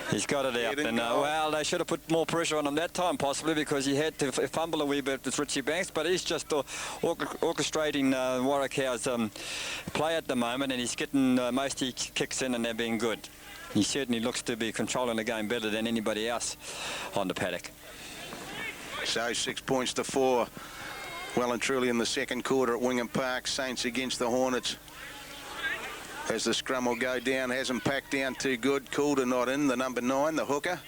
he's got it out. And, well, they should have put more pressure on him that time, possibly, because he had to fumble a wee bit with Richie Banks, but he's just orchestrating Warakau's play at the moment, and he's getting most he kicks in, and they're being good. He certainly looks to be controlling the game better than anybody else on the paddock. So 6 points to 4. Well and truly in the second quarter at Wingham Park. Saints against the Hornets. As the scrum will go down, hasn't packed down too good. Calder not in, the number 9, the hooker.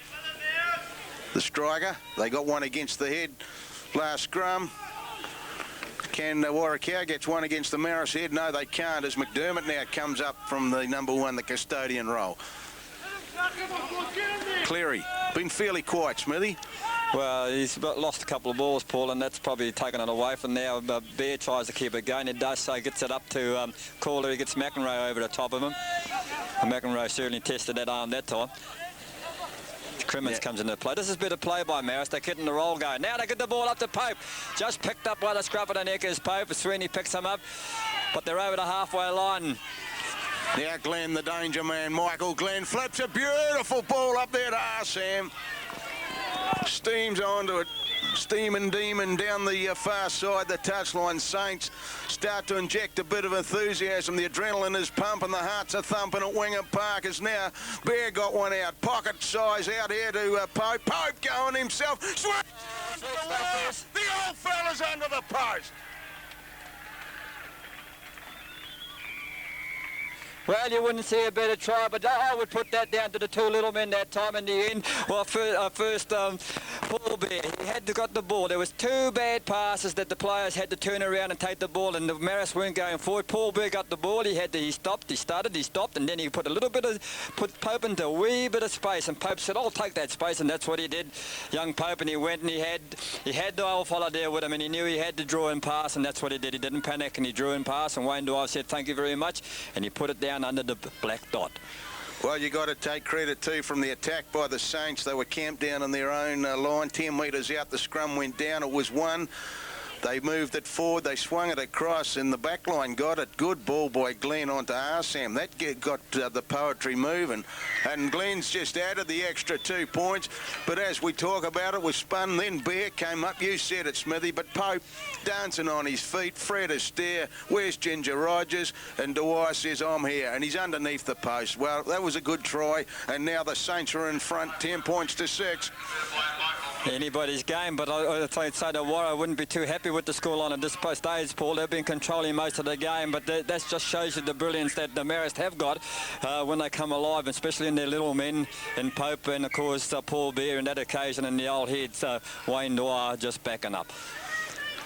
The striker, they got one against the head last scrum. Can Rakau gets one against the Marist head? No, they can't, as McDermott now comes up from the number 1, the custodian role. Cleary, been fairly quiet, Smithy. Well, he's lost a couple of balls, Paul, and that's probably taken it away from now. Bear tries to keep it going. It does so, gets it up to Calder. He gets McEnroe over the top of him. And McEnroe certainly tested that arm that time. Crimmins comes into play. This is better play by Marist. They're getting the roll going. Now they get the ball up to Pope. Just picked up by the scruff of the neck is Pope. Sweeney picks him up, but they're over the halfway line. Now Glenn, the danger man, Michael Glenn, flips a beautiful ball up there to Sam. Steams onto it. Steam and demon down the far side, the touchline. Saints start to inject a bit of enthusiasm. The adrenaline is pumping, the hearts are thumping at Wingham Park as now Bear got one out. Pocket size out here to Pope. Pope going himself. Swing! The old fella's under the post. Well, you wouldn't see a better try, but I would put that down to the 2 little men that time in the end. Well, first Paul Bear, he had got the ball. There was 2 bad passes that the players had to turn around and take the ball, and the Marist weren't going forward. Paul Bear got the ball. He stopped, he stopped, and then he put a little bit of, put Pope into a wee bit of space, and Pope said, I'll take that space, and that's what he did. Young Pope, and he went and he had the old fella there with him, and he knew he had to draw and pass, and that's what he did. He didn't panic, and he drew and pass, and Wayne Dwyer said, thank you very much, and he put it down under the black dot. Well, you got to take credit too from the attack by the Saints. They were camped down on their own line, 10 metres out. The scrum went down. It was won They moved it forward, they swung it across, and the back line got it. Good ball by Glenn onto Arsam. That got the poetry moving. And Glenn's just added the extra 2 points. But as we talk about it, was spun, then Bear came up. You said it, Smithy, but Pope dancing on his feet. Fred Astaire, where's Ginger Rogers? And Dwyer says, I'm here. And he's underneath the post. Well, that was a good try. And now the Saints are in front, 10 points to 6. Anybody's game, but I'd say that Waro wouldn't be too happy with the scoreline at this stage, Paul. They've been controlling most of the game, but that just shows you the brilliance that the Marist have got when they come alive, especially in their little men, and Pope, and of course Paul Bear in that occasion, and the old heads, Wayne Dwyer just backing up.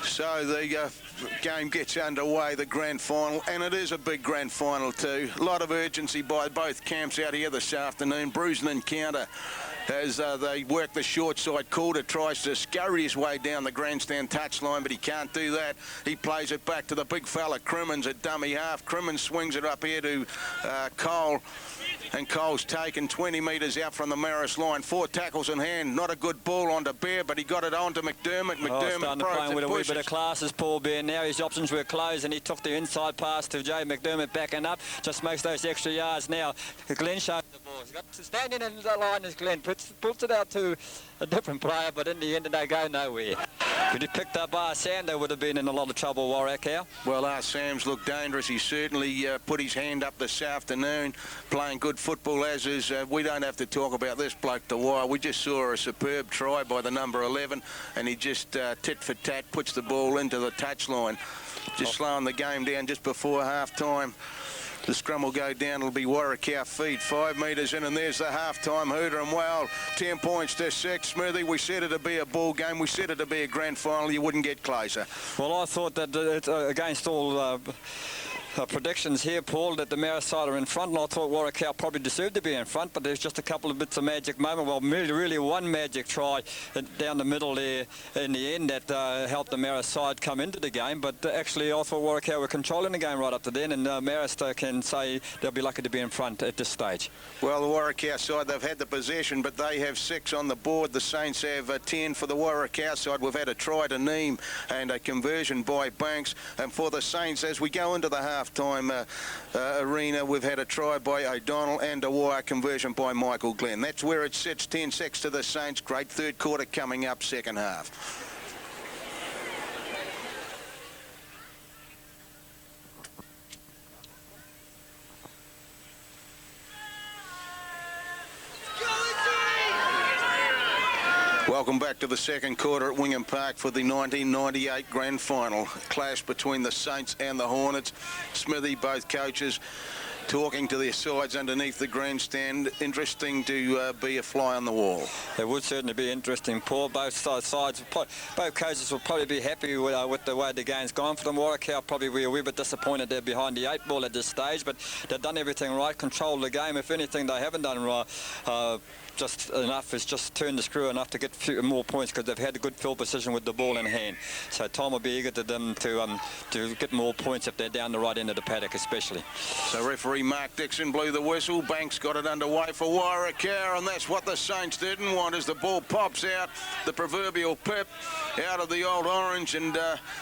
So the game gets underway, the grand final, and it is a big grand final too. A lot of urgency by both camps out here this afternoon. Bruising encounter as they work the short side. Calder tries to scurry his way down the grandstand touchline, but he can't do that. He plays it back to the big fella Crimmins at dummy half. Crimmins swings it up here to Cole. And Cole's taken 20 metres out from the Marist line. 4 tackles in hand. Not a good ball onto Bear, but he got it onto McDermott. McDermott playing with a wee bit of class as Paul Bear. Now his options were closed, and he took the inside pass to Jay McDermott backing up. Just makes those extra yards now. Glenn shows the ball. He's got to stand in the line as Glenn puts it out to a different player, but in the end they go nowhere. If he picked up Arsam, they would have been in a lot of trouble, Rakau. Well, Arsam's looked dangerous. He certainly put his hand up this afternoon, playing good football, as is. We don't have to talk about this bloke to wire. We just saw a superb try by the number 11, and he just tit for tat puts the ball into the touchline, just slowing the game down just before half-time. The scrum will go down. It'll be Warrakau feed. 5 metres in, and there's the half-time hooter. And well, 10 points to 6. Smithy, we said it'd be a ball game. We said it'd be a grand final. You wouldn't get closer. Well, I thought that against all predictions here, Paul, that the Marist side are in front, and I thought Warrakau probably deserved to be in front, but there's just a couple of bits of magic moment. Well, really one magic try down the middle there in the end that helped the Marist side come into the game, but actually I thought Warrakau were controlling the game right up to then, and Marist can say they'll be lucky to be in front at this stage. Well, the Warrakau side, they've had the possession, but they have 6 on the board. The Saints have 10 for the Warrakau side. We've had a try to Neem and a conversion by Banks, and for the Saints, as we go into the half-time arena, we've had a try by O'Donnell and a wire conversion by Michael Glenn. That's where it sits, 10-6 to the Saints. Great third quarter coming up, second half. Welcome back to the second quarter at Wingham Park for the 1998 grand final. Clash between the Saints and the Hornets. Smithy, both coaches, talking to their sides underneath the grandstand. Interesting to be a fly on the wall. It would certainly be interesting, Paul. Both sides, both coaches will probably be happy with the way the game's gone for them. Warrakau probably be a wee bit disappointed they're behind the 8 ball at this stage, but they've done everything right, controlled the game. If anything, they haven't done right. Just enough, it's just turned the screw enough to get a few more points because they've had a good field position with the ball in hand. So Tom will be eager to get more points if they're down the right end of the paddock especially. So referee Mark Dixon blew the whistle. Banks got it underway for Warrakau, and that's what the Saints didn't want as the ball pops out, the proverbial pip out of the old orange, and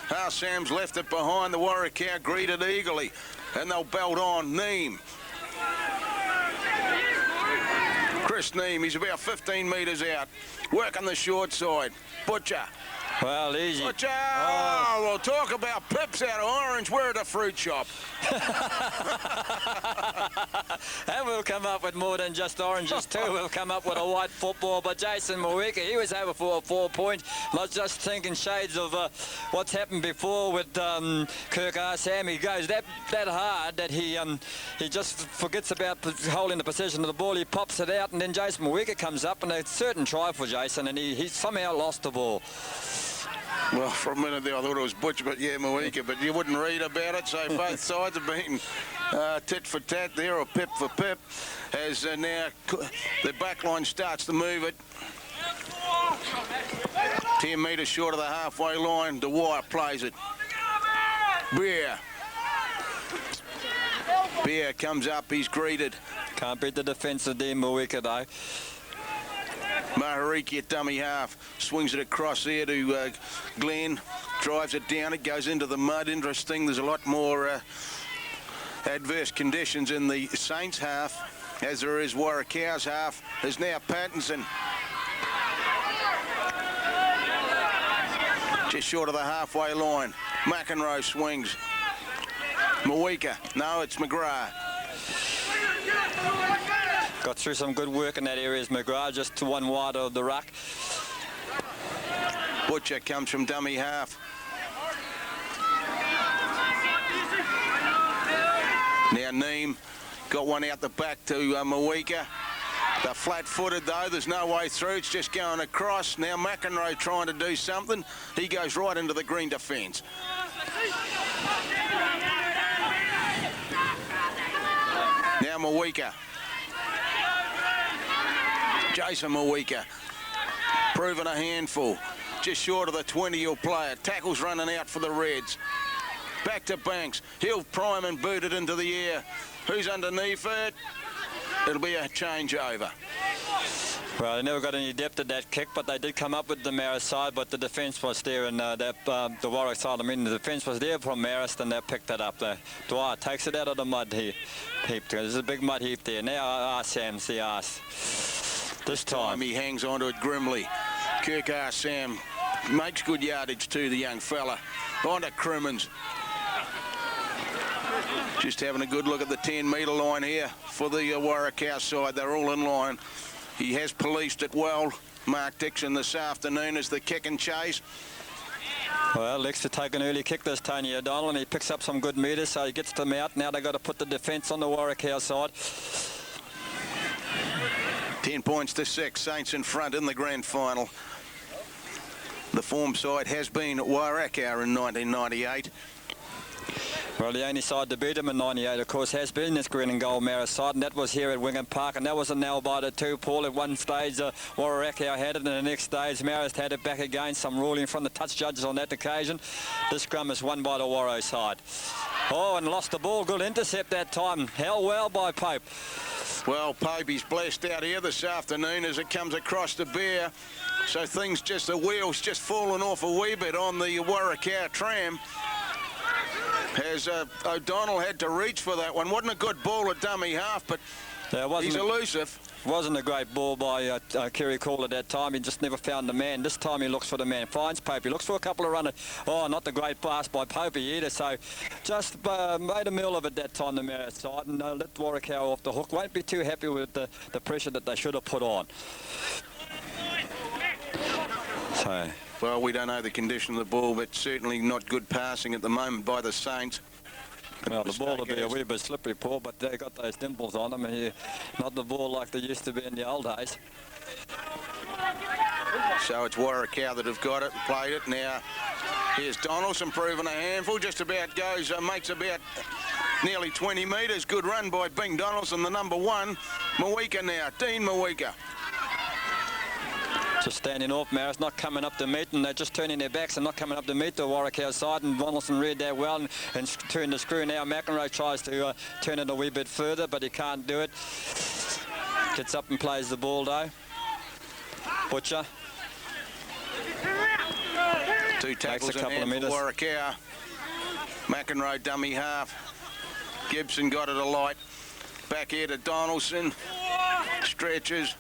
Arsam's left it behind. The Warrakau greeted eagerly, and they'll belt on. Neem. Chris Neem, he's about 15 metres out, working the short side. Butcher. Well, easy. Butcher! Oh, we'll talk about pips out of orange. We're at a fruit shop. And we'll come up with more than just oranges too. We'll come up with a white football. But Jason Mwika, he was over for 4 points. Not just thinking shades of what's happened before with Kirk Arsam. He goes that hard that he just forgets about holding the possession of the ball. He pops it out, and then Jason Mwika comes up, and a certain try for Jason, and he somehow lost the ball. Well, for a minute there I thought it was Butch, but yeah, Mwika, but you wouldn't read about it, so both sides have been tit for tat there, or pip for pip, as now the back line starts to move it. 10 metres short of the halfway line, Dwyer plays it. Bear comes up, he's greeted. Can't beat the defence of there, Mwika, though. Marist at dummy half. Swings it across there to Glenn. Drives it down. It goes into the mud. Interesting. There's a lot more adverse conditions in the Saints half, as there is Warakau's half. There's now Pattinson. Just short of the halfway line. McEnroe swings. Mawika. No, it's McGrath. Got through some good work in that area as McGrath, just to one wide of the ruck. Butcher comes from dummy half. Now Neem got one out the back to Mawika. They're flat-footed though, there's no way through, it's just going across. Now McEnroe trying to do something. He goes right into the green defence. Now Mawika. Jason Mawika, proven a handful. Just short of the 20 he'll play it. Tackle's running out for the Reds. Back to Banks. He'll prime and boot it into the air. Who's underneath it? It'll be a changeover. Well, they never got any depth at that kick, but they did come up with the Marist side, but the defence was there, and the Waro side, I mean, the defence was there from Marist, and they picked it up. Dwyer takes it out of the mud heap. There's a big mud heap there. Now Sam's the arse. This time he hangs onto it grimly. Kirk Sam makes good yardage too, the young fella. On to Crimmins. Just having a good look at the 10-metre line here for the Warakau side. They're all in line. He has policed it well. Mark Dixon this afternoon as the kick and chase. Well, Lex to take an early kick this Tony O'Donnell, and he picks up some good metres, so he gets them out. Now they've got to put the defence on the Warakau side. 10 points to 6, Saints in front in the grand final. The form side has been Warakau in 1998. Well, the only side to beat him in 98, of course, has been this green and gold Marist side, and that was here at Wingham Park, and that was a nail-biter too, Paul. At one stage, Warakau had it, and the next stage, Marist had it back again. Some ruling from the touch judges on that occasion. This scrum is won by the Waro side. Oh, and lost the ball. Good intercept that time. Held well by Pope. Well, Pope, he's blessed out here this afternoon as it comes across the bear. So things just, the wheels just falling off a wee bit on the Warakau tram. As O'Donnell had to reach for that one. Wasn't a good ball at dummy half, but he's elusive. Wasn't a great ball by Kerry Call at that time. He just never found the man. This time he looks for the man. Finds Pope. He looks for a couple of runners. Oh, not the great pass by Pope either. So just made a meal of it that time, the Marist side, and let Warakau off the hook. Won't be too happy with the pressure that they should have put on. So. Well, we don't know the condition of the ball, but certainly not good passing at the moment by the Saints. Well, the ball will be a wee bit slippery, Paul, but they got those dimples on them, and not the ball like they used to be in the old days. So it's Warakau that have got it and played it. Now, here's Donaldson proving a handful. Just about goes, makes about nearly 20 metres. Good run by Bing Donaldson, the number one. Mawika now, Dean Mawika. Just standing off, Marist not coming up to meet, and they're just turning their backs and not coming up to meet the Warakau side, and Donaldson read that well and turned the screw. Now McEnroe tries to turn it a wee bit further, but he can't do it. Gets up and plays the ball though. Butcher. 2 tackles in hand for Warakau. McEnroe dummy half. Gibson got it a light. Back here to Donaldson. Stretches.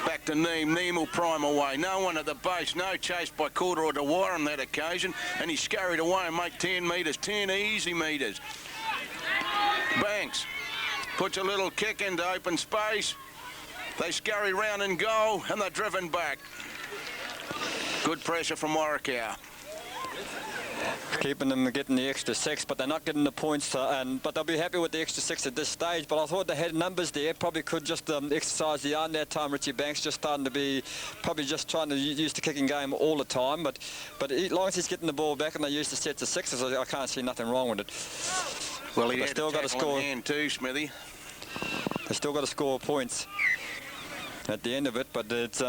Back to Neem. Neem will prime away. No one at the base. No chase by Calder or Dwyer on that occasion. And he scurried away and make 10 metres. 10 easy metres. Banks puts a little kick into open space. They scurry round and goal, and they're driven back. Good pressure from Warakau. Keeping them getting the extra 6, but they're not getting the points, but they'll be happy with the extra 6 at this stage. But I thought they had numbers there, probably could just exercise the arm that time. Richie Banks just starting to be, probably just trying to use the kicking game all the time, but as long as he's getting the ball back and they use the sets of 6s, I can't see nothing wrong with it. Well, he had still got to score in hand too, Smithy. They still got to score points at the end of it, but it's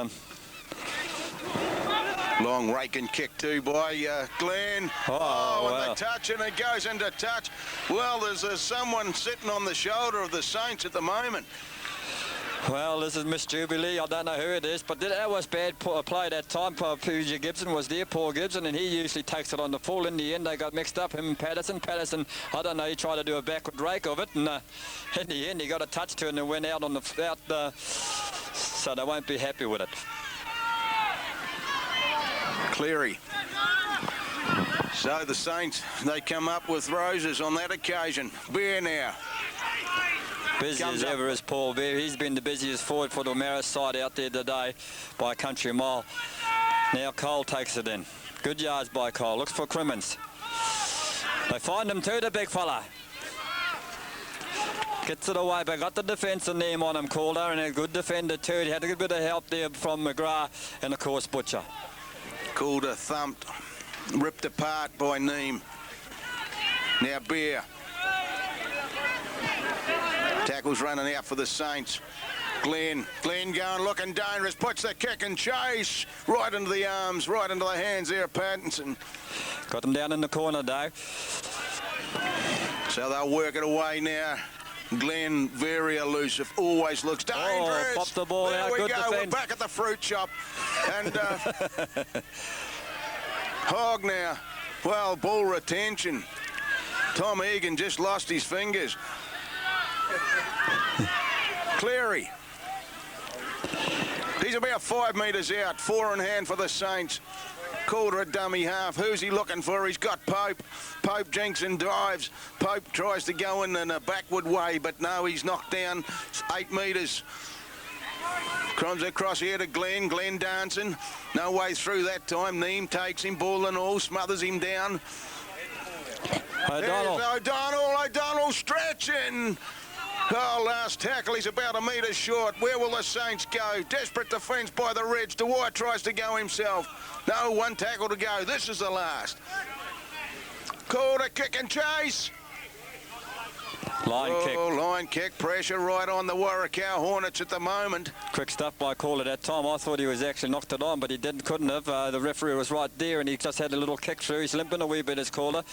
long raking kick too by Glenn. Wow. The touch, and it goes into touch. Well, there's someone sitting on the shoulder of the Saints at the moment. Well, this is Miss Jubilee. I don't know who it is, but that was bad play that time. PJ Gibson was there, Paul Gibson, and he usually takes it on the full. In the end, they got mixed up, him and Patterson. Patterson, I don't know, he tried to do a backward rake of it, and in the end, he got a touch to it and it went out on the so they won't be happy with it. Cleary. So the Saints, they come up with roses on that occasion. Bear now. Busy as ever is Paul Bear. He's been the busiest forward for the Marist side out there today by a country mile. Now Cole takes it in. Good yards by Cole. Looks for Crimmins. They find him too, the big fella. Gets it away, but got the defence and name on him, Calder, and a good defender too. He had a good bit of help there from McGrath and of course Butcher. Calder thumped, ripped apart by Neem. Now Bear. Tackles running out for the Saints. Glenn going, looking dangerous, puts the kick and chase right into the arms, right into the hands there of Pattinson. Got them down in the corner though. So they'll work it away now. Glenn, very elusive, always looks dangerous. Oh, popped the ball there out, we good go, defence. we're back at the fruit shop. And Hogg now, well, ball retention. Tom Egan just lost his fingers. Cleary. He's about 5 metres out. 4 in hand for the Saints. Calder a dummy half. Who's he looking for? He's got Pope. Pope jinks and dives. Pope tries to go in a backward way, but no, he's knocked down 8 metres. Comes across here to Glenn. Glenn dancing. No way through that time. Neem takes him, ball and all, smothers him down. O'Donnell. There's O'Donnell stretching. Oh, last tackle, he's about a metre short. Where will the Saints go? Desperate defence by the Reds. Dwyer tries to go himself. No, 1 tackle to go. This is the last. Calder, kick and chase. Line kick, pressure right on the Rakau Hornets at the moment. Quick stuff by Calder that time. I thought he was actually knocked it on, but he couldn't have. The referee was right there and he just had a little kick through. He's limping a wee bit as Calder.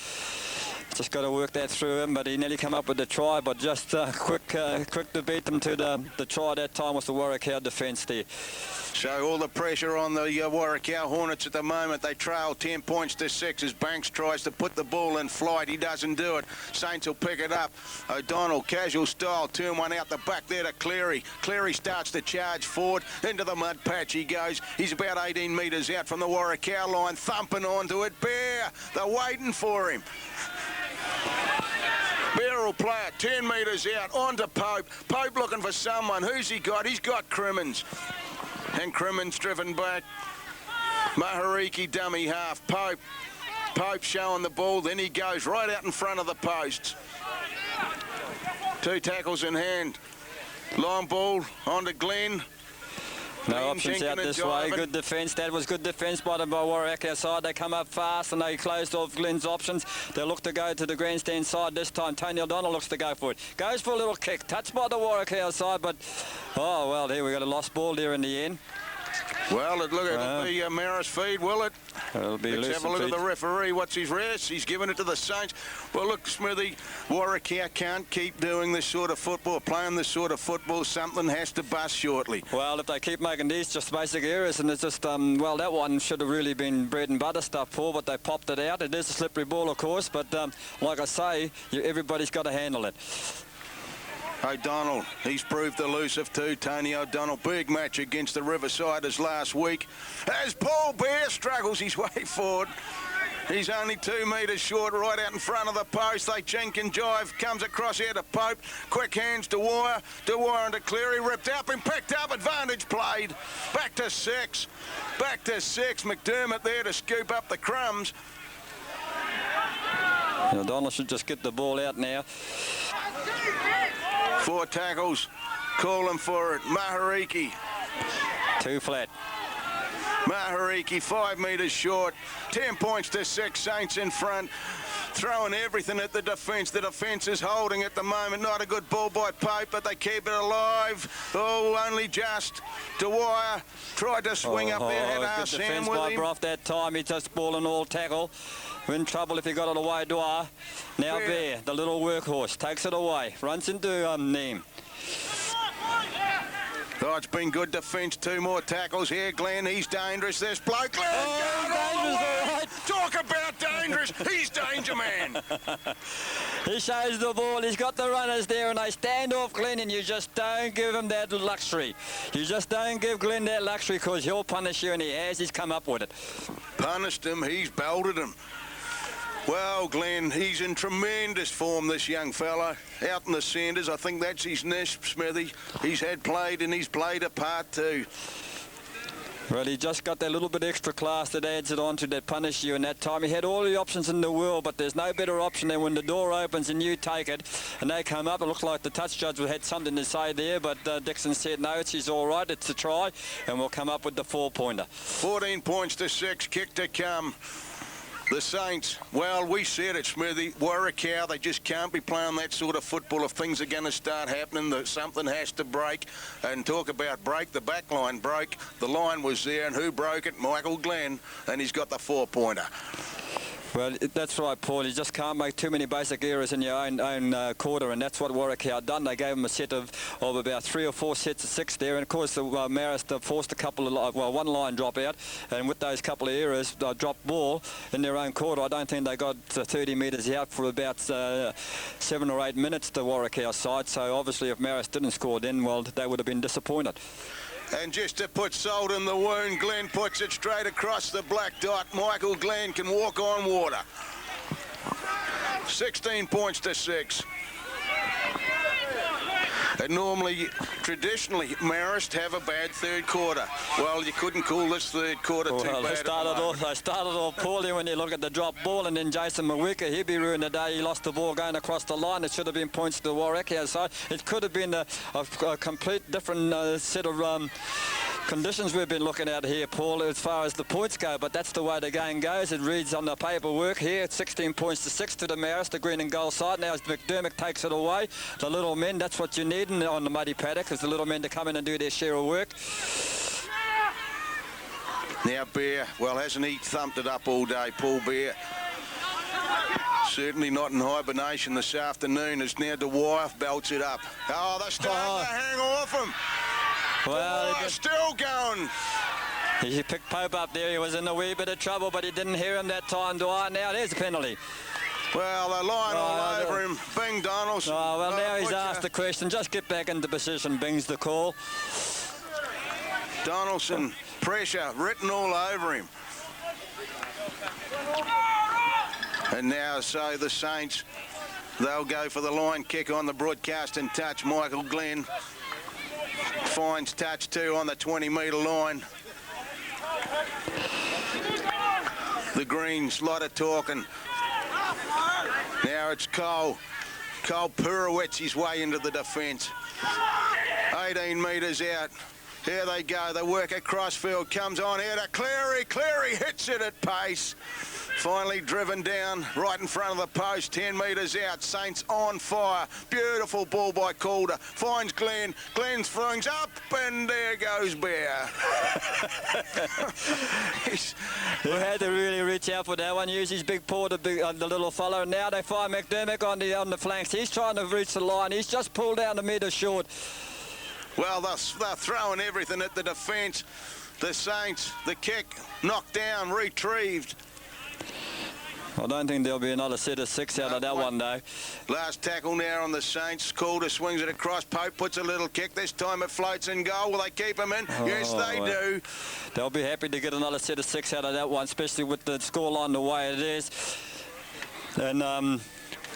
Just got to work that through him, but he nearly come up with the try, but just quick to beat them to the try that time with the Rakau defence there. So all the pressure on the Rakau Hornets at the moment. They trail 10 points to 6 as Banks tries to put the ball in flight. He doesn't do it. Saints will pick it up. O'Donnell, casual style, turn one out the back there to Cleary. Cleary starts to charge forward. Into the mud patch he goes. He's about 18 metres out from the Rakau line, thumping onto it. Bear, they're waiting for him. Bear will play it 10 metres out onto Pope. Pope looking for someone. Who's he got? He's got Crimmins. And Crimmins driven back. Mahariki dummy half. Pope showing the ball. Then he goes right out in front of the posts. 2 tackles in hand. Long ball onto Glenn. No options out this way. Good defence. That was good defence by the Rakau side. They come up fast and they closed off Glenn's options. They look to go to the grandstand side this time. Tony O'Donnell looks to go for it. Goes for a little kick. Touched by the Rakau side, but oh well, here we got a lost ball there in the end. Well, it'll be a Marist feed, will it? It'll be Let's have a look at the referee. What's his rest? He's given it to the Saints. Well, look, Smithy, Rakau can't keep doing this sort of football, playing this sort of football. Something has to bust shortly. Well, if they keep making these just basic errors, and it's just, well, that one should have really been bread and butter stuff, Paul, but they popped it out. It is a slippery ball, of course, but like I say, everybody's got to handle it. O'Donnell, he's proved elusive too. Tony O'Donnell, big match against the Riversiders last week. As Paul Bear struggles his way forward. He's only 2 metres short, right out in front of the post. They chink and jive, comes across here to Pope. Quick hands to Dwyer. Dwyer into Cleary, ripped up and picked up. Advantage played. Back to 6. Back to 6. McDermott there to scoop up the crumbs. O'Donnell should just get the ball out now. 4 tackles, calling for it. Mahariki. 2 flat. Mahariki, 5 metres short. 10 points to 6, Saints in front. Throwing everything at the defence. The defence is holding at the moment. Not a good ball by Pope, but they keep it alive. Oh, only just. Dwyer tried to swing up there. Had good Arsene defence with by him. Brough that time. He just ball and all tackle. We're in trouble if he got it away, Dwyer. Now Bear, the little workhorse, takes it away. Runs into Neem. Oh, it's been good defence. 2 more tackles here. Glenn, he's dangerous. This bloke, Glenn, going all the way. Right. Talk about dangerous. He's danger man. He shows the ball. He's got the runners there, and they stand off Glenn, and you just don't give him that luxury. You just don't give Glenn that luxury, because he'll punish you, and he has. He's come up with it. Punished him. He's belted him. Well, Glenn, he's in tremendous form, this young fella. Out in the centres, I think that's his niche, Smithy. He's played a part too. Well, he just got that little bit extra class that adds it on to that punish you in that time. He had all the options in the world, but there's no better option than when the door opens and you take it and they come up. It looks like the touch judge had something to say there, but Dixon said no, she's all right, it's a try, and we'll come up with the 4-pointer. 14 points to 6, kick to come. The Saints, well, we said it, Smithy, Rakau, they just can't be playing that sort of football. If things are going to start happening, something has to break. And talk about break, the back line broke. The line was there, and who broke it? Michael Glenn, and he's got the 4-pointer. Well, that's right, Paul. You just can't make too many basic errors in your own quarter, and that's what Rakau done. They gave him a set of about 3 or 4 sets of 6 there, and of course the Marist forced a couple of, one line drop out, and with those couple of errors, dropped ball in their own quarter. I don't think they got 30 metres out for about 7 or 8 minutes, the Rakau side, so obviously if Marist didn't score then, well, they would have been disappointed. And just to put salt in the wound, Glenn puts it straight across the black dot. Michael Glenn can walk on water. 16 points to 6. And normally, traditionally, Marist have a bad third quarter. Well, you couldn't call this third quarter too bad. They started off poorly when you look at the drop ball, and then Jason Mawika, he'd be ruined the day. He lost the ball going across the line. It should have been points to the Rakau side. It could have been a complete different set of conditions we've been looking at here, Paul, as far as the points go, but that's the way the game goes. It reads on the paperwork here. It's 16 points to 6 to the Marist, the green and gold side. Now as McDermott takes it away, the little men, that's what you need on the muddy paddock, is the little men to come in and do their share of work. Now Bear, well, hasn't he thumped it up all day, Paul Bear? Certainly not in hibernation this afternoon, as now Dwyer belts it up. Oh, they're starting to hang off him. Well, still going. He picked Pope up there. He was in a wee bit of trouble, but he didn't hear him that time, Dwyer. Now there's a penalty. Well, they're lying all over him. Bing Donaldson. Oh, well, now he's asked the question. Just get back into position. Bing's the call. Donaldson, pressure written all over him. And now, so the Saints, they'll go for the line kick on the broadcast and touch. Michael Glenn finds touch 2 on the 20-metre line. The Greens, lot of talking. Now it's Cole. Cole pirouettes his way into the defence. 18 metres out. Here they go. They work across field. Comes on here to Cleary. Cleary hits it at pace. Finally driven down right in front of the post. 10 metres out. Saints on fire. Beautiful ball by Calder. Finds Glenn. Glenn flings up, and there goes Bear. He had to really reach out for that one. Use his big paw to the little fellow. Now they find McDermott on the flanks. He's trying to reach the line. He's just pulled down the metre short. Well, they're throwing everything at the defence. The Saints, the kick, knocked down, retrieved. I don't think there'll be another set of 6 out of that one, though. Last tackle now on the Saints. Calder swings it across. Pope puts a little kick. This time it floats in goal. Will they keep him in? Yes, they do. They'll be happy to get another set of 6 out of that one, especially with the scoreline the way it is. And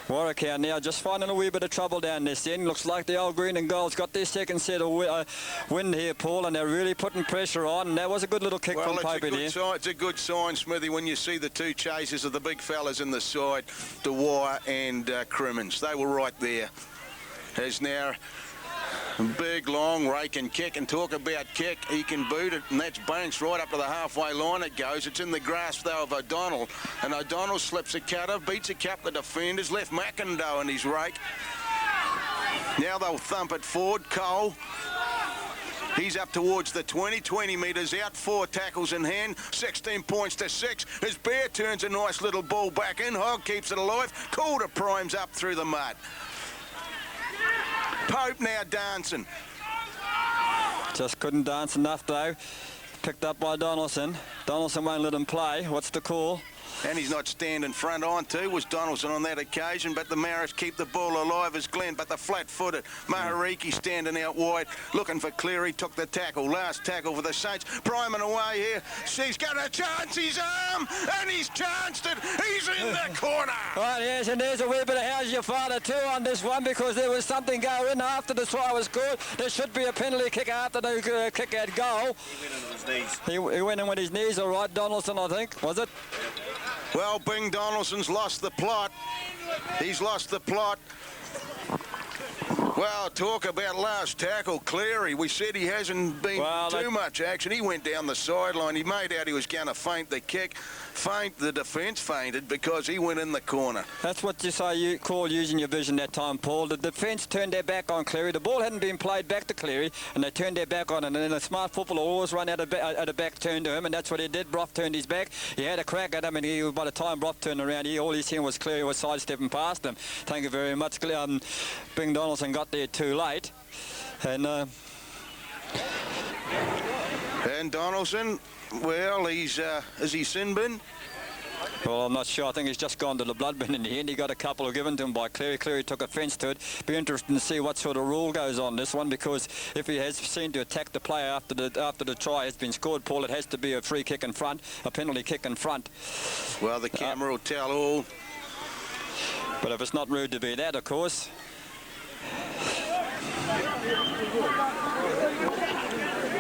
Rakau now just finding a wee bit of trouble down this end. Looks like the old green and gold's got their second set of wind here, Paul, and they're really putting pressure on. And that was a good little kick from Pope here. It's a good sign, Smithy, when you see the 2 chasers of the big fellas in the side, Dwyer and Crimmins. They were right there. There's now big, long rake and kick, and talk about kick. He can boot it, and that's bounced right up to the halfway line it goes. It's in the grasp, though, of O'Donnell, and O'Donnell slips a cutter, beats a couple of defenders, left McIndoe in his rake. Now they'll thump it forward. Cole, he's up towards the 20 metres out, 4 tackles in hand, 16 points to 6. As Bear turns a nice little ball back in, Hogg keeps it alive, Calder primes up through the mud. Pope now dancing. Just couldn't dance enough though. Picked up by Donaldson. Donaldson won't let him play. What's the call? And he's not standing front on too, was Donaldson on that occasion, but the Marist keep the ball alive as Glenn, but the flat-footed Mahariki standing out wide, looking for Cleary, took the tackle, last tackle for the Saints, priming away here, he's got a chance, his arm, and he's chanced it, he's in the corner. Right, yes, and there's a wee bit of how's your father too on this one, because there was something going after the try was good. There should be a penalty kick after the kick at goal. He went in with his knees. He went in with his knees, all right, Donaldson, I think, was it? Well, Bing Donaldson's lost the plot. He's lost the plot. Well, talk about last tackle, Cleary. We said he hasn't been too much action. He went down the sideline. He made out he was going to feint the kick. The defence fainted because he went in the corner. That's what you call using your vision that time, Paul. The defence turned their back on Cleary. The ball hadn't been played back to Cleary, and they turned their back on it. And then a smart footballer always run out of back turn to him, and that's what he did. Brough turned his back. He had a crack at him, and by the time Brough turned around, all he seen was Cleary was sidestepping past him. Thank you very much. Bing Donaldson got there too late, and Donaldson, well, is he sin bin? Well, I'm not sure. I think he's just gone to the blood bin in the end. He got a couple given to him by Cleary. Cleary took offence to it. Be interesting to see what sort of rule goes on this one, because if he has seen to attack the player after the try has been scored, Paul, it has to be a free kick in front, a penalty kick in front. Well, the camera will tell all. But if it's not rude to be that, of course.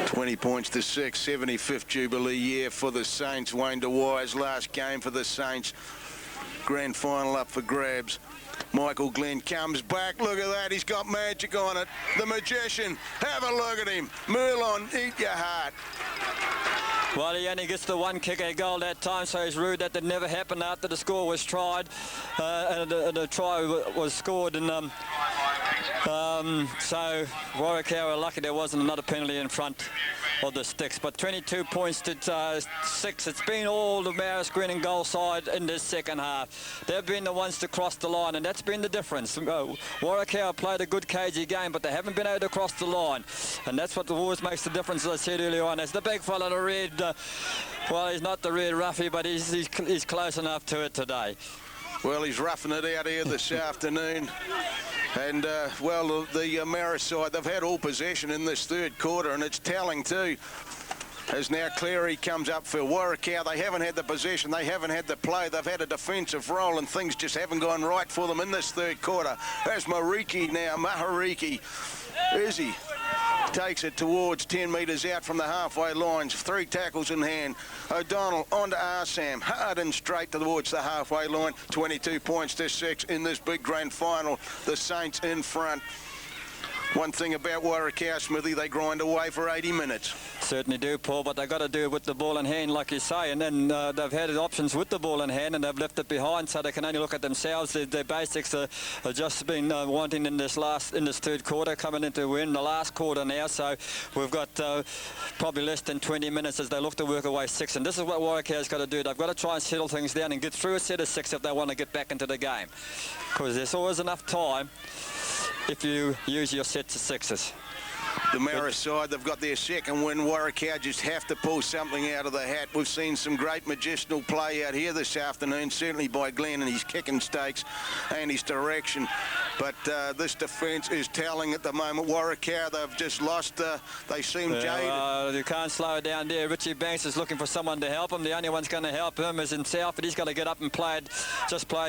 20 points to 6, 75th Jubilee year for the Saints. Wayne Dwyer's last game for the Saints. Grand final up for grabs. Michael Glenn comes back. Look at that. He's got magic on it. The magician. Have a look at him. Merlon, eat your heart. Well, he only gets the one kick at goal that time, so it's rude that never happened after the score was tried. And the try was scored, and so Rakau were lucky there wasn't another penalty in front of the sticks. But 22 points to 6. It's been all the Marist Green and goal side in this second half. They've been the ones to cross the line, and that's been the difference. Rakau played a good cagey game, but they haven't been able to cross the line, and that's what always makes the difference, as I said earlier on. As the big fella, the red, well, he's not the red roughie, but he's close enough to it today. Well, he's roughing it out here this afternoon. And, well, the Marist side, they've had all possession in this third quarter, and it's telling too. As now Cleary comes up for Warrakau. They haven't had the possession, they haven't had the play, they've had a defensive role, and things just haven't gone right for them in this third quarter. There's Mahariki now, Mahariki. Is he? Takes it towards 10 metres out from the halfway lines. 3 tackles in hand. O'Donnell onto Arsam. Hard and straight towards the halfway line. 22 points to 6 in this big grand final. The Saints in front. One thing about Warrakau, Smithy, they grind away for 80 minutes. Certainly do, Paul, but they've got to do it with the ball in hand, like you say, and then they've had options with the ball in hand, and they've left it behind, so they can only look at themselves. Their basics are just been wanting in this third quarter, coming into win the last quarter now, so we've got probably less than 20 minutes as they look to work away 6, and this is what Warrakau's got to do. They've got to try and settle things down and get through a set of 6 if they want to get back into the game, because there's always enough time if you use your sets of 6s. The Marist side, they've got their second win. Warrakau just have to pull something out of the hat. We've seen some great magical play out here this afternoon, certainly by Glenn and his kicking stakes and his direction. But this defence is telling at the moment. Warrakau, they've just lost. They seem jaded. You can't slow it down there. Richie Banks is looking for someone to help him. The only one's going to help him is himself, and he's got to get up and play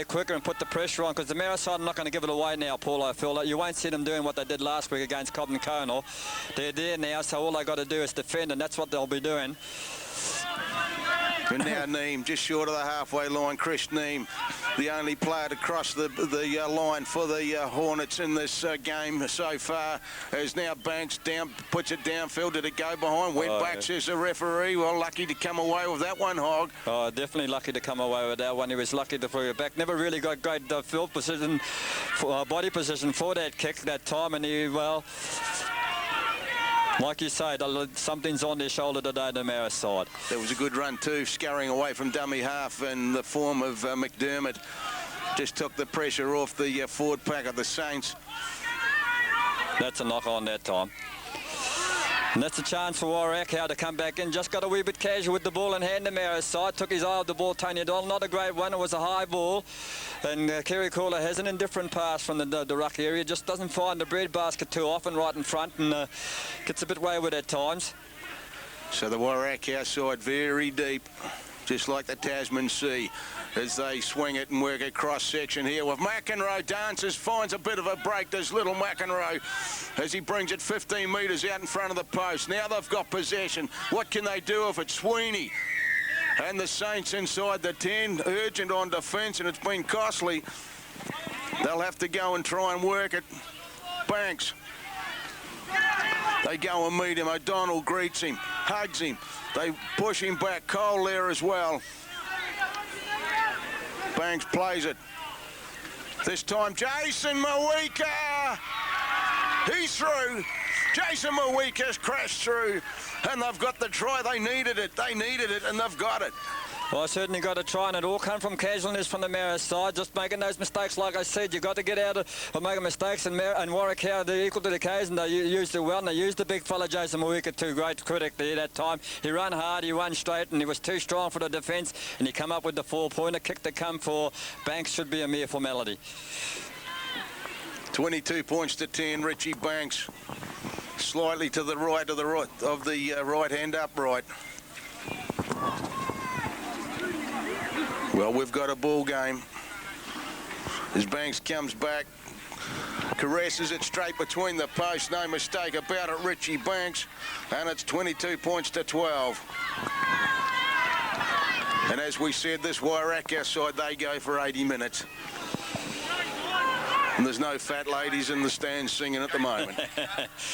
quicker and put the pressure on, because the Marist side are not going to give it away now, Paul. I feel like you won't see them doing what they did last week against Cobden Conal. They're there now, so all they got to do is defend, and that's what they'll be doing. And now Neem, just short of the halfway line. Chris Neem, the only player to cross the line for the Hornets in this game so far, is now Banks down, puts it downfield. Did it go behind? Went back, says the referee. Well, lucky to come away with that one, Hog. Oh, definitely lucky to come away with that one. He was lucky to throw it back. Never really got great field position, body position for that kick that time, and he, well, like you say, something's on their shoulder today, the Marist side. There was a good run too, scurrying away from dummy half in the form of McDermott. Just took the pressure off the forward pack of the Saints. That's a knock on that time. And that's a chance for Rakau to come back in. Just got a wee bit casual with the ball in hand to Marist side. Took his eye off the ball, Tony O'Donnell. Not a great one. It was a high ball. And Kerry Caller has an indifferent pass from the ruck area. Just doesn't find the breadbasket too often right in front and gets a bit wayward at times. So the Rakau side very deep, just like the Tasman Sea, as they swing it and work a cross-section here with McEnroe. Dances, finds a bit of a break. There's little McEnroe as he brings it 15 metres out in front of the post. Now they've got possession. What can they do if it's Sweeney? And the Saints inside the 10, urgent on defence, and it's been costly. They'll have to go and try and work it. Banks. They go and meet him. O'Donnell greets him, hugs him. They push him back. Cole there as well. Banks plays it. This time, Jason Mawika. He's through. Jason Mawika's crashed through. And they've got the try. They needed it. They needed it, and they've got it. Well, I certainly got to try, and it all come from casualness from the Marist side. Just making those mistakes, like I said, you've got to get out of making mistakes. And Warwick, they're equal to the occasion. They used it well, and they used the big fella, Jason Mawika, too. Great critic there that time. He ran hard, he ran straight, and he was too strong for the defence, and he come up with the 4-pointer. Kick to come for Banks should be a mere formality. 22 points to 10, Richie Banks. Slightly to the right of the right hand upright. Well, we've got a ball game. As Banks comes back, caresses it straight between the posts. No mistake about it, Richie Banks. And it's 22 points to 12. And as we said, this Rakau side, they go for 80 minutes. And there's no fat ladies in the stands singing at the moment.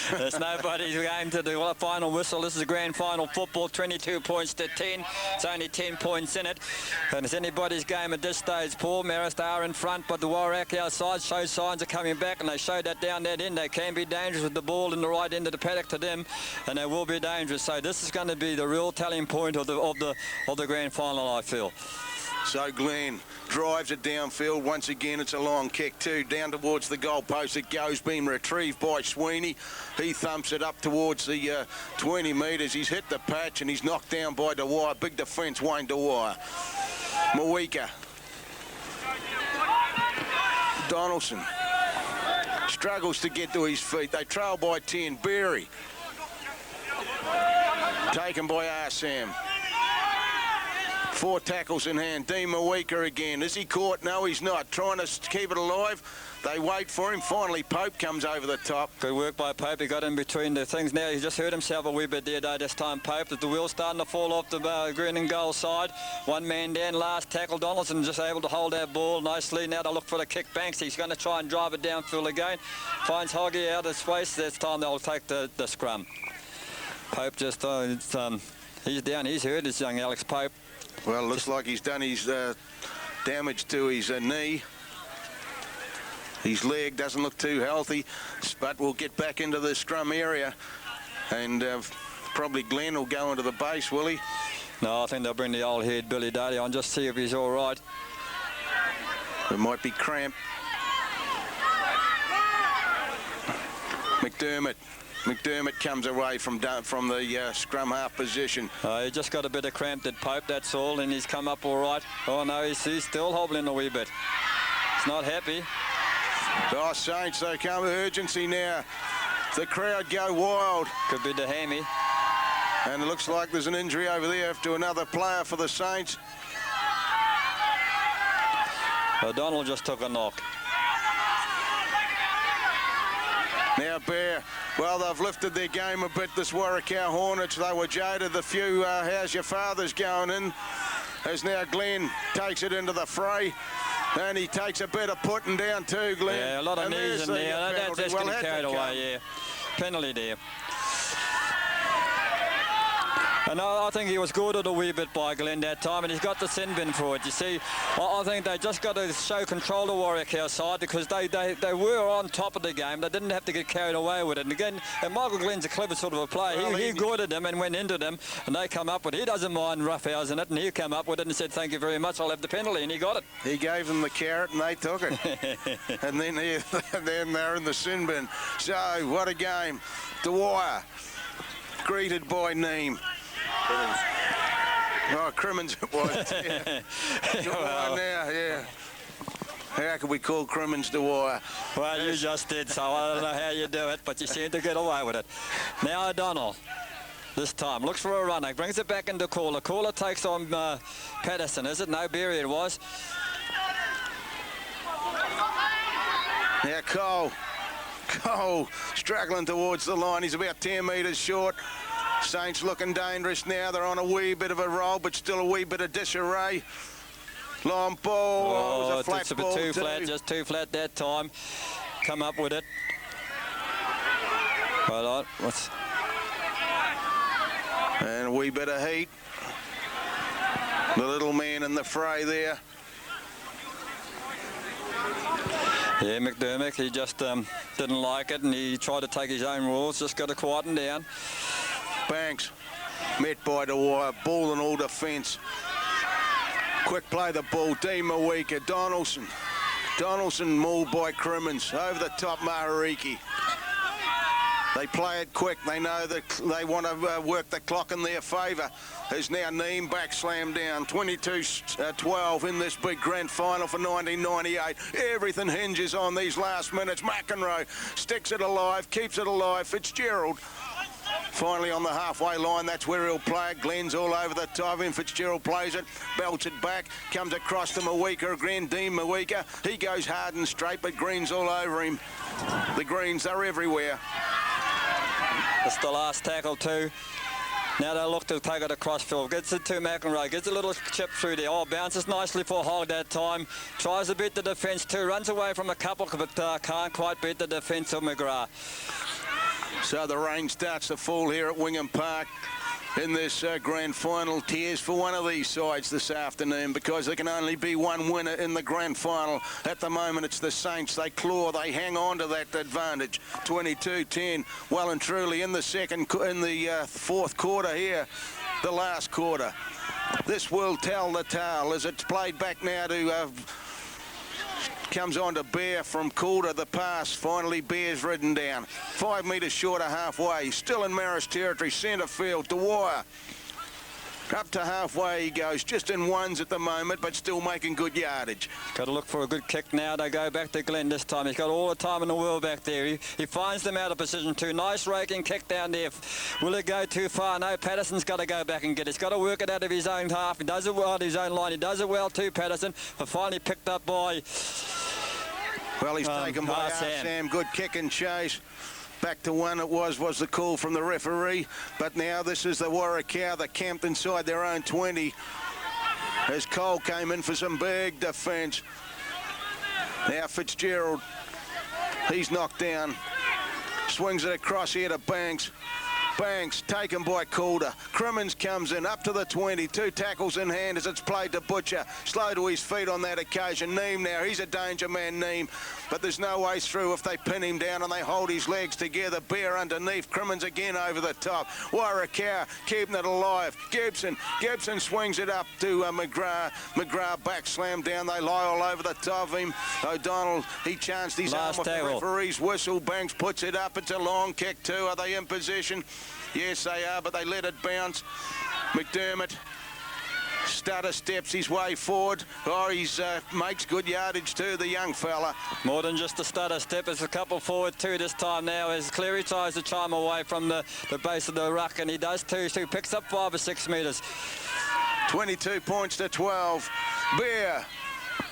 There's nobody's game to the final whistle. This is a grand final football, 22 points to 10. It's only 10 points in it. And it's anybody's game at this stage, Paul. Marist are in front, but the Rakau side show signs of coming back, and they showed that down that end. They can be dangerous with the ball in the right end of the paddock to them, and they will be dangerous. So this is going to be the real telling point of the grand final, I feel. So Glenn drives it downfield. Once again, it's a long kick too, down towards the goal post. It goes, being retrieved by Sweeney. He thumps it up towards the 20 metres. He's hit the patch and he's knocked down by Dwyer. Big defence, Wayne Dwyer. Mawika. Donaldson struggles to get to his feet. They trail by 10. Berry. Taken by Arsam. 4 tackles in hand. Dean Mawika again. Is he caught? No, he's not. Trying to keep it alive. They wait for him. Finally, Pope comes over the top. Good work by Pope. He got in between the things. Now he just hurt himself a wee bit there, though, this time, Pope. The wheel's starting to fall off the green and goal side. One man down. Last tackle. Donaldson just able to hold that ball nicely. Now to look for the kick. Banks. He's going to try and drive it downfield again. Finds Hoggy out of space. This time they'll take the scrum. Pope just, he's down. He's hurt, this young Alex Pope. Well, it looks like he's done his damage to his knee. His leg doesn't look too healthy, but we'll get back into the scrum area. And probably Glenn will go into the base, will he? No, I think they'll bring the old head Billy Daly on, just see if he's all right. It might be cramp. McDermott comes away from the scrum half position. He just got a bit of cramp at Pope, that's all, and he's come up all right. Oh no, he's still hobbling a wee bit. He's not happy. Oh, Saints, they come with urgency now. The crowd go wild. Could be the hammy. And it looks like there's an injury over there to another player for the Saints. O'Donnell just took a knock. Now Bear, well, they've lifted their game a bit, this Rakau Hornets. They were jaded. The few how's your father's going in, as now Glenn takes it into the fray. And he takes a bit of putting down too, Glenn. Yeah, a lot of knees in there. That's getting carried away, yeah. Penalty there. And I think he was goaded a wee bit by Glenn that time, and he's got the sin bin for it. You see, I think they just got to show control to Rakau side, because they were on top of the game. They didn't have to get carried away with it. And again, and Michael Glenn's a clever sort of a player. Well, he goaded them and went into them, and they come up with it. He doesn't mind roughhousing it, and he came up with it and said, "Thank you very much, I'll have the penalty," and he got it. He gave them the carrot and they took it. And then they're in the sin bin. So, what a game. Dwyer. greeted by name. Oh, Crimmins it was. Yeah. Well, now, yeah. How can we call Crimmins Dwyer? well, you just did, so I don't know how you do it, but you seem to get away with it. Now O'Donnell, this time, looks for a runner, brings it back into Caller. Caller takes on Patterson, is it? No, Berry it was. Now Cole struggling towards the line. He's about 10 metres short. Saints looking dangerous now. They're on a wee bit of a roll, but still a wee bit of disarray. Long ball. Oh, It was a flat it's a ball bit too flat, just too flat that time. Come up with it. Hold on, what's... And a wee bit of heat. The little man in the fray there. Yeah, McDermott, he just didn't like it and he tried to take his own rules, just got to quieten down. Banks met by the wire, ball and all defence. Quick play the ball, Dean Mawika, Donaldson mauled by Crimmins, over the top Mahariki. They play it quick, they know that they want to work the clock in their favour. There's now Neem back slammed down, 22-12 in this big grand final for 1998. Everything hinges on these last minutes. McEnroe sticks it alive, keeps it alive. Fitzgerald finally on the halfway line, that's where he'll play it. Glenn's all over the top of him. Fitzgerald plays it, belts it back, comes across to Mawika again, Dean Mawika. He goes hard and straight, but Green's all over him. The Greens are everywhere. It's the last tackle too. Now they look to take it across field. Gets it to McEnroe. Gets a little chip through there. Oh, bounces nicely for Hogg that time. Tries to beat the defence too. Runs away from a couple, but can't quite beat the defence of McGrath. So the rain starts to fall here at Wingham Park in this grand final. Tears for one of these sides this afternoon, because there can only be one winner in the grand final. At the moment it's the Saints. They claw, they hang on to that advantage. 22-10, well and truly in the fourth quarter here, the last quarter. This will tell the tale as it's played back now to comes on to Bear from Calder. The pass, finally Bear's ridden down. 5 metres short of halfway, still in Marist territory, centre field, Dwyer. Up to halfway he goes, just in ones at the moment, but still making good yardage. Got to look for a good kick now. They go back to Glenn this time. He's got all the time in the world back there. He finds them out of position too. Nice raking kick down there. Will it go too far? No, Patterson's got to go back and get it. He's got to work it out of his own half. He does it well at his own line. He does it well too, Patterson, but finally picked up by... Well, he's taken by Sam. Good kick and chase. Back to one it was the call from the referee. But now this is the Rakau that camped inside their own 20 as Cole came in for some big defence. Now Fitzgerald, he's knocked down. Swings it across here to Banks. Banks taken by Calder. Crimmins comes in up to the 20. 2 tackles in hand as it's played to Butcher. Slow to his feet on that occasion. Neem now, he's a danger man, Neem. But there's no way through if they pin him down and they hold his legs together. Bear underneath. Crimmins again over the top. Rakau keeping it alive. Gibson swings it up to McGrath. McGrath back slammed down. They lie all over the top of him. O'Donnell, he chanced his arm off the referee's whistle. Banks puts it up. It's a long kick too. Are they in position? Yes, they are, but they let it bounce. McDermott stutter steps his way forward. Oh, he's makes good yardage too, the young fella. More than just a stutter step, it's a couple forward too this time now as Cleary tries to chime away from the base of the ruck, and he does too, so he picks up 5 or 6 metres. 22 points to 12. Bear.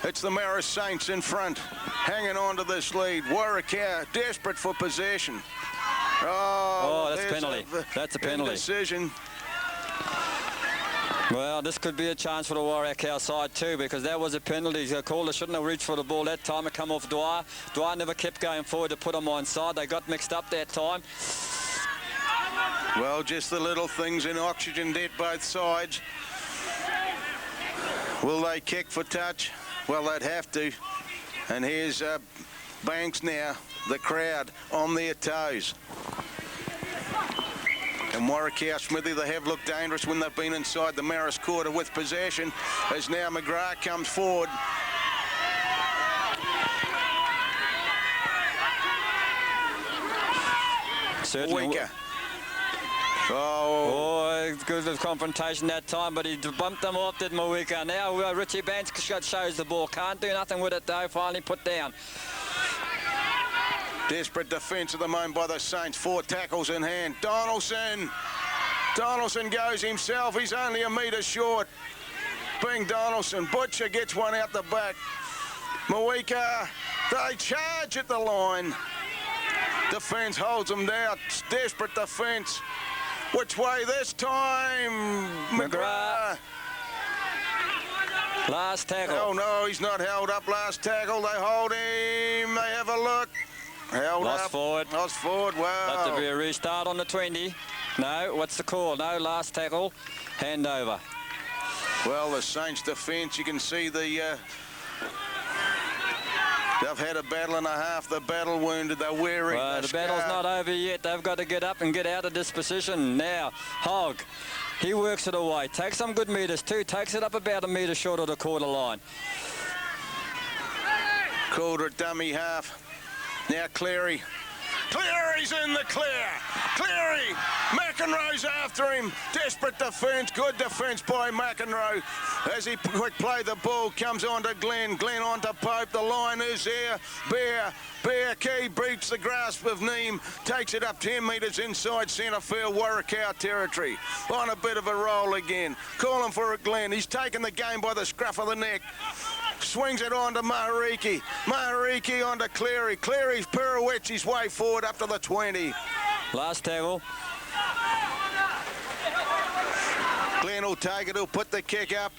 It's the Marist Saints in front, hanging on to this lead. Rakau desperate for possession. Oh, that's a penalty. That's a penalty. Decision. Well, this could be a chance for the Rakau side too, because that was a penalty. The caller shouldn't have reached for the ball that time. It come off Dwyer. Dwyer never kept going forward to put him onside. They got mixed up that time. Well, just the little things in oxygen debt both sides. Will they kick for touch? Well, they'd have to. And here's Banks now, the crowd on their toes. And Rakau Smithy, they have looked dangerous when they've been inside the Marist quarter with possession, as now McGrath comes forward. Certainly. Oh, Good confrontation that time, but he bumped them off, did Mawika. Now Richie Banks shows the ball. Can't do nothing with it though. Finally put down. desperate defence at the moment by the Saints. 4 tackles in hand. Donaldson goes himself. He's only a metre short. Bing Donaldson. Butcher gets one out the back. Mawika, they charge at the line. Defence holds them down. Desperate defence. Which way this time? McGrath. Last tackle. Oh no, he's not held up. Last tackle. They hold him. They have a look. Held Lost up. forward. Lost forward. Wow. Have to be a restart on the 20. No, what's the call? No, last tackle. Hand over. Well, the Saints defence, you can see the... they've had a battle and a half. The battle wounded. They're wearing Well, the battle's not over yet. They've got to get up and get out of this position. Now, Hogg, he works it away. Takes some good metres too. Takes it up about a metre short of the quarter line. Calder at dummy half. Now Cleary. Cleary's in the clear. Cleary. McEnroe's after him. Desperate defence. Good defence by McEnroe. As he quick play the ball, comes on to Glenn. Glenn on to Pope. The line is there. Bear Key beats the grasp of Neem. Takes it up 10 metres inside centre field, Warrakau territory. On a bit of a roll again. Calling for it, Glenn. He's taken the game by the scruff of the neck. Swings it on to Mahariki. Mahariki on to Cleary. Cleary pirouettes his way forward up to the 20. Last tackle. Glenn will take it. He'll put the kick up.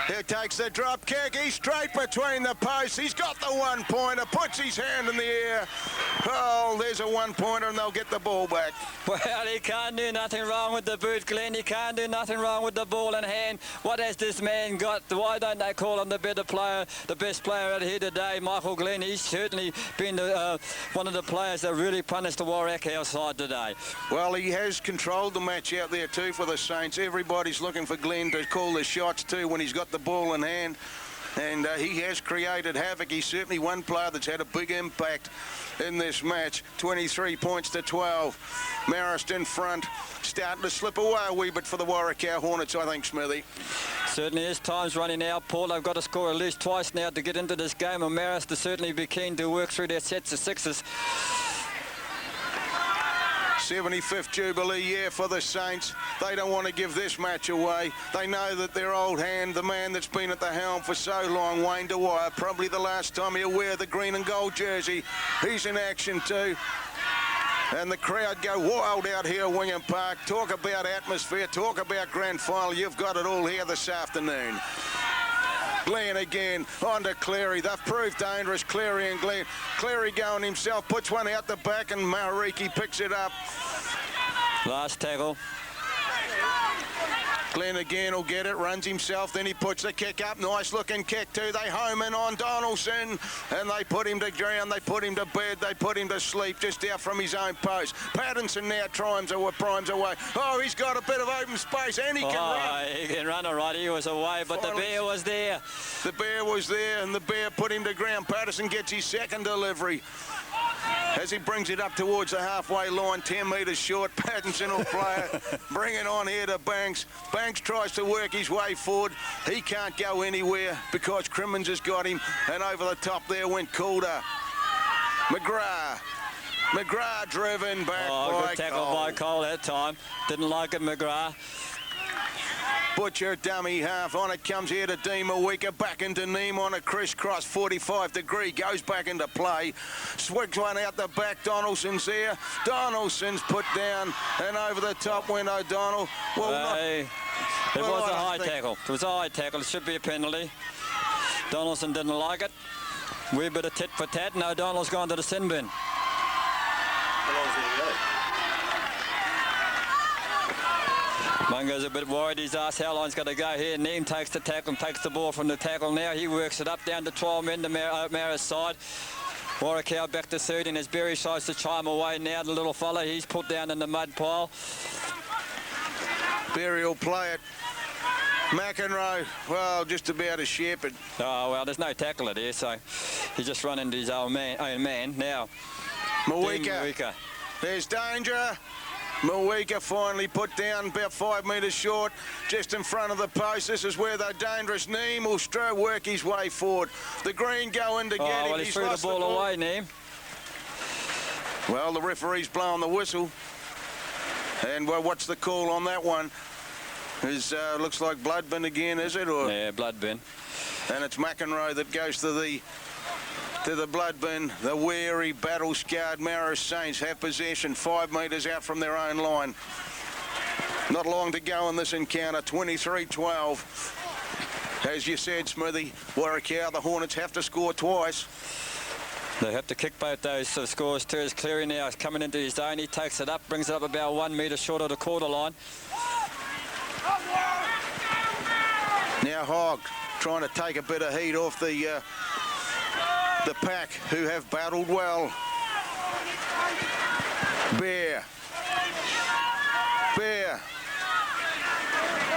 He takes the drop kick. He's straight between the posts. He's got the 1-pointer. Puts his hand in the air. Oh, there's a 1-pointer and they'll get the ball back. Well, he can't do nothing wrong with the boot, Glenn. He can't do nothing wrong with the ball in hand. What has this man got? Why don't they call him the better player, the best player out here today? Michael Glenn, he's certainly been one of the players that really punished the Warrakau side today. Well, he has controlled the match out there too for the Saints. Everybody's looking for Glenn to call the shots too when he's got the ball in hand. And he has created havoc. He's certainly one player that's had a big impact in this match. 23 points to 12. Marist in front, starting to slip away a wee bit for the Warrakau Hornets, I think, Smithy. Certainly is. Time's running out, Paul. They've got to score at least twice now to get into this game, and Marist to certainly be keen to work through their sets of sixes. 75th Jubilee year for the Saints. They don't want to give this match away. They know that their old hand, the man that's been at the helm for so long, Wayne Dwyer, probably the last time he'll wear the green and gold jersey. He's in action too. And the crowd go wild out here at Wingham Park. Talk about atmosphere, talk about grand final. You've got it all here this afternoon. Glenn again, on to Cleary. They've proved dangerous, Cleary and Glenn. Cleary going himself, puts one out the back, and Mahariki picks it up. Last tackle. Glenn again will get it, runs himself, then he puts the kick up. Nice looking kick too. They home in on Donaldson, and they put him to ground, they put him to bed, they put him to sleep just out from his own post. Pattinson now primes away. Oh, he's got a bit of open space, and he can run. He can run all right. He was away, but the bear was there. The bear was there, and the bear put him to ground. Patterson gets his second delivery. As he brings it up towards the halfway line, 10 metres short, Pattinson will play it. Bring it on here to Banks. Banks tries to work his way forward. He can't go anywhere because Crimmins has got him. And over the top there went Calder. McGrath driven back by good tackle Cole. by Cole that time. Didn't like it, McGrath. Butcher dummy half. On it comes here to Dean Mawika. Back into Neem on a crisscross 45 degree. Goes back into play. Swigs one out the back. Donaldson's there. Donaldson's put down. And over the top went O'Donnell. Well, It was a high tackle. It was a high tackle. It should be a penalty. Donaldson didn't like it. Wee bit of tit for tat, and O'Donnell's gone to the sin bin. Mungo's a bit worried. He's asked how long's got to go here. Neem takes the tackle and takes the ball from the tackle now. He works it up down to 12 men to Marist's side. Warrakau back to 13 as Berry tries to chime away now. The little fella, he's put down in the mud pile. Berry will play it. McEnroe, well, just about a shepherd. Oh, well, there's no tackler there, so he's just run into his own man. Now, Mawika. There's danger. Mawika finally put down about 5 metres short, just in front of the post. This is where the dangerous Neem will work his way forward. The green go in to get him. Well, he threw the ball away, Neem. Well, the referee's blowing the whistle. And well, what's the call on that one? Looks like blood bin again, is it? Or? Yeah, blood bin. And it's McEnroe that goes to the blood bin. The weary, battle-scarred Marist Saints have possession 5 metres out from their own line. Not long to go in this encounter, 23-12. As you said, Smithy, Warrakau, the Hornets have to score twice. They have to kick both those scores too. As Cleary now is coming into his zone, he takes it up, brings it up about 1 metre short of the quarter line. Now Hogg trying to take a bit of heat off the pack, who have battled well. Bear.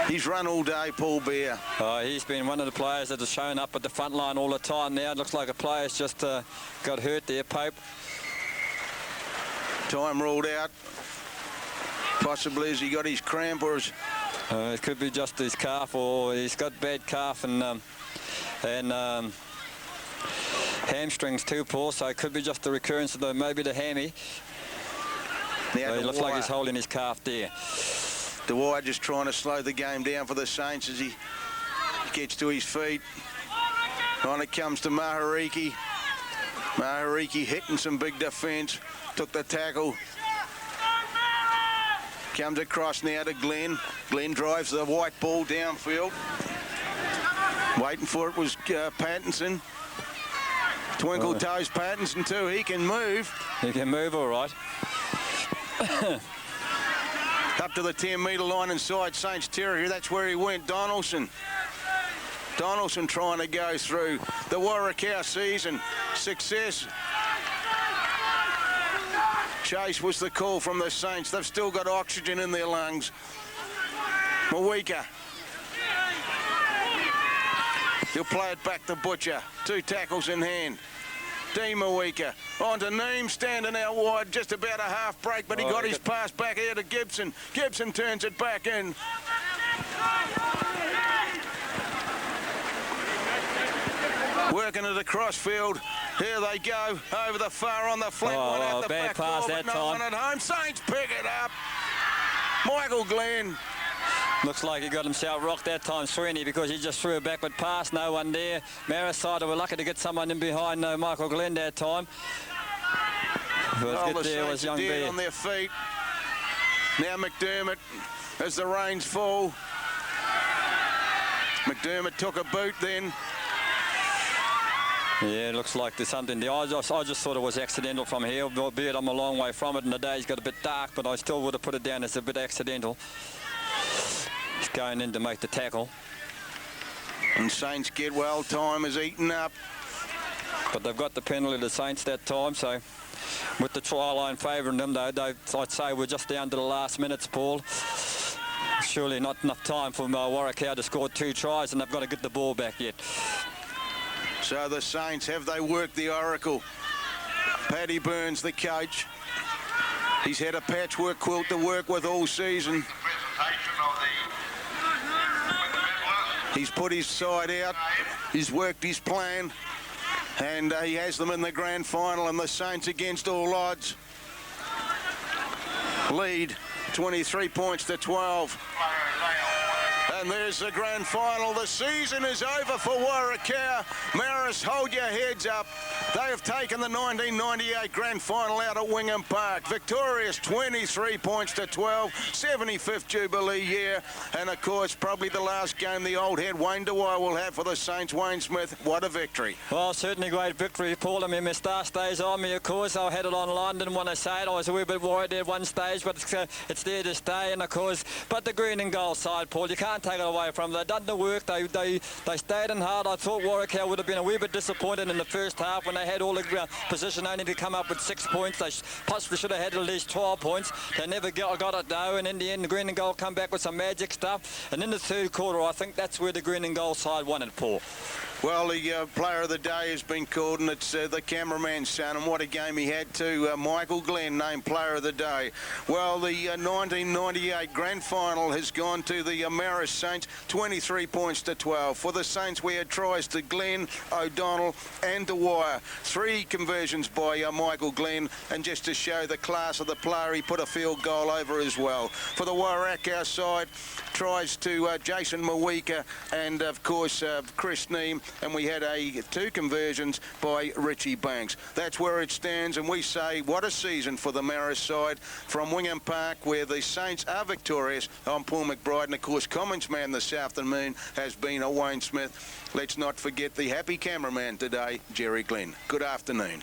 He's run all day, Paul Bear. He's been one of the players that has shown up at the front line all the time now. It looks like a player's just got hurt there, Pope. Time ruled out. Possibly has he got his cramp or his... it could be just his calf, or he's got bad calf and hamstrings too, Paul, so it could be just the recurrence of maybe the hammy. Now it looks like he's holding his calf there. Dwyer just trying to slow the game down for the Saints as he gets to his feet. On it comes to Mahariki. Mahariki hitting some big defence. Took the tackle. Comes across now to Glenn. Glenn drives the white ball downfield. Waiting for it was Pattinson. Twinkle toes Pattinson too. He can move. He can move all right. Up to the 10-metre line inside Saints territory. That's where he went. Donaldson trying to go through. The Warrakau season success. Chase was the call from the Saints. They've still got oxygen in their lungs. Mawika. He'll play it back to Butcher. 2 tackles in hand. D. Mawika on to Neem, standing out wide, just about a half break, but he got his pass back here to Gibson. Gibson turns it back in. Working it across field. Here they go, over the far on the flank. One out the bad back pass forward, that no time. one at home. Saints pick it up. Michael Glenn. Looks like he got himself rocked that time, Sweeney, because he just threw a backward pass, no one there. Marist side were lucky to get someone in behind Michael Glenn that time. Well, the Saints are dead on their feet. Now McDermott, as the rains fall. McDermott took a boot then. Yeah, it looks like there's something there. I just thought it was accidental from here, albeit I'm a long way from it and the day's got a bit dark, but I still would have put it down as a bit accidental. He's going in to make the tackle. And Saints get well, time is eaten up. But they've got the penalty, the Saints, that time, so with the try line favouring them, though, I'd say we're just down to the last minutes, Paul. Surely not enough time for Warrakau to score 2 tries, and they've got to get the ball back yet. So the Saints, have they worked the oracle? Paddy Burns, the coach. He's had a patchwork quilt to work with all season. He's put his side out, he's worked his plan, and he has them in the grand final, and the Saints, against all odds, lead 23 points to 12. And there's the grand final. The season is over for Warrakau. Marist, hold your heads up. They have taken the 1998 grand final out at Wingham Park. Victorious, 23 points to 12. 75th Jubilee year. And of course, probably the last game the old head Wayne Dwyer will have for the Saints. Wayne Smith, what a victory. Well, certainly great victory, Paul. I mean, my star stays on me, of course. I had it online, didn't want to say it. I was a wee bit worried at one stage, but it's there to stay. And of course, but the green and gold side, Paul, you can't take it away from them. They've done the work. They stayed in hard. I thought Warrakau would have been a wee bit disappointed in the first half when they had all the position only to come up with 6 points. They possibly should have had at least 12 points. They never got it though, and in the end the green and gold come back with some magic stuff. And in the third quarter, I think that's where the green and gold side won it, Paul. Well, the player of the day has been called, and it's the cameraman's son, and what a game he had too. Michael Glenn named player of the day. Well, the 1998 grand final has gone to the Marist Saints, 23 points to 12. For the Saints, we had tries to Glenn, O'Donnell and Dwyer. 3 conversions by Michael Glenn, and just to show the class of the player, he put a field goal over as well. For the Rakau side, tries to Jason Mawika and, of course, Chris Neem, and we had 2 conversions by Richie Banks. That's where it stands, and we say what a season for the Marist side from Wingham Park, where the Saints are victorious. I'm Paul McBride, and of course, comments man this afternoon has been Wayne Smith. Let's not forget the happy cameraman today, Jerry Glenn. Good afternoon.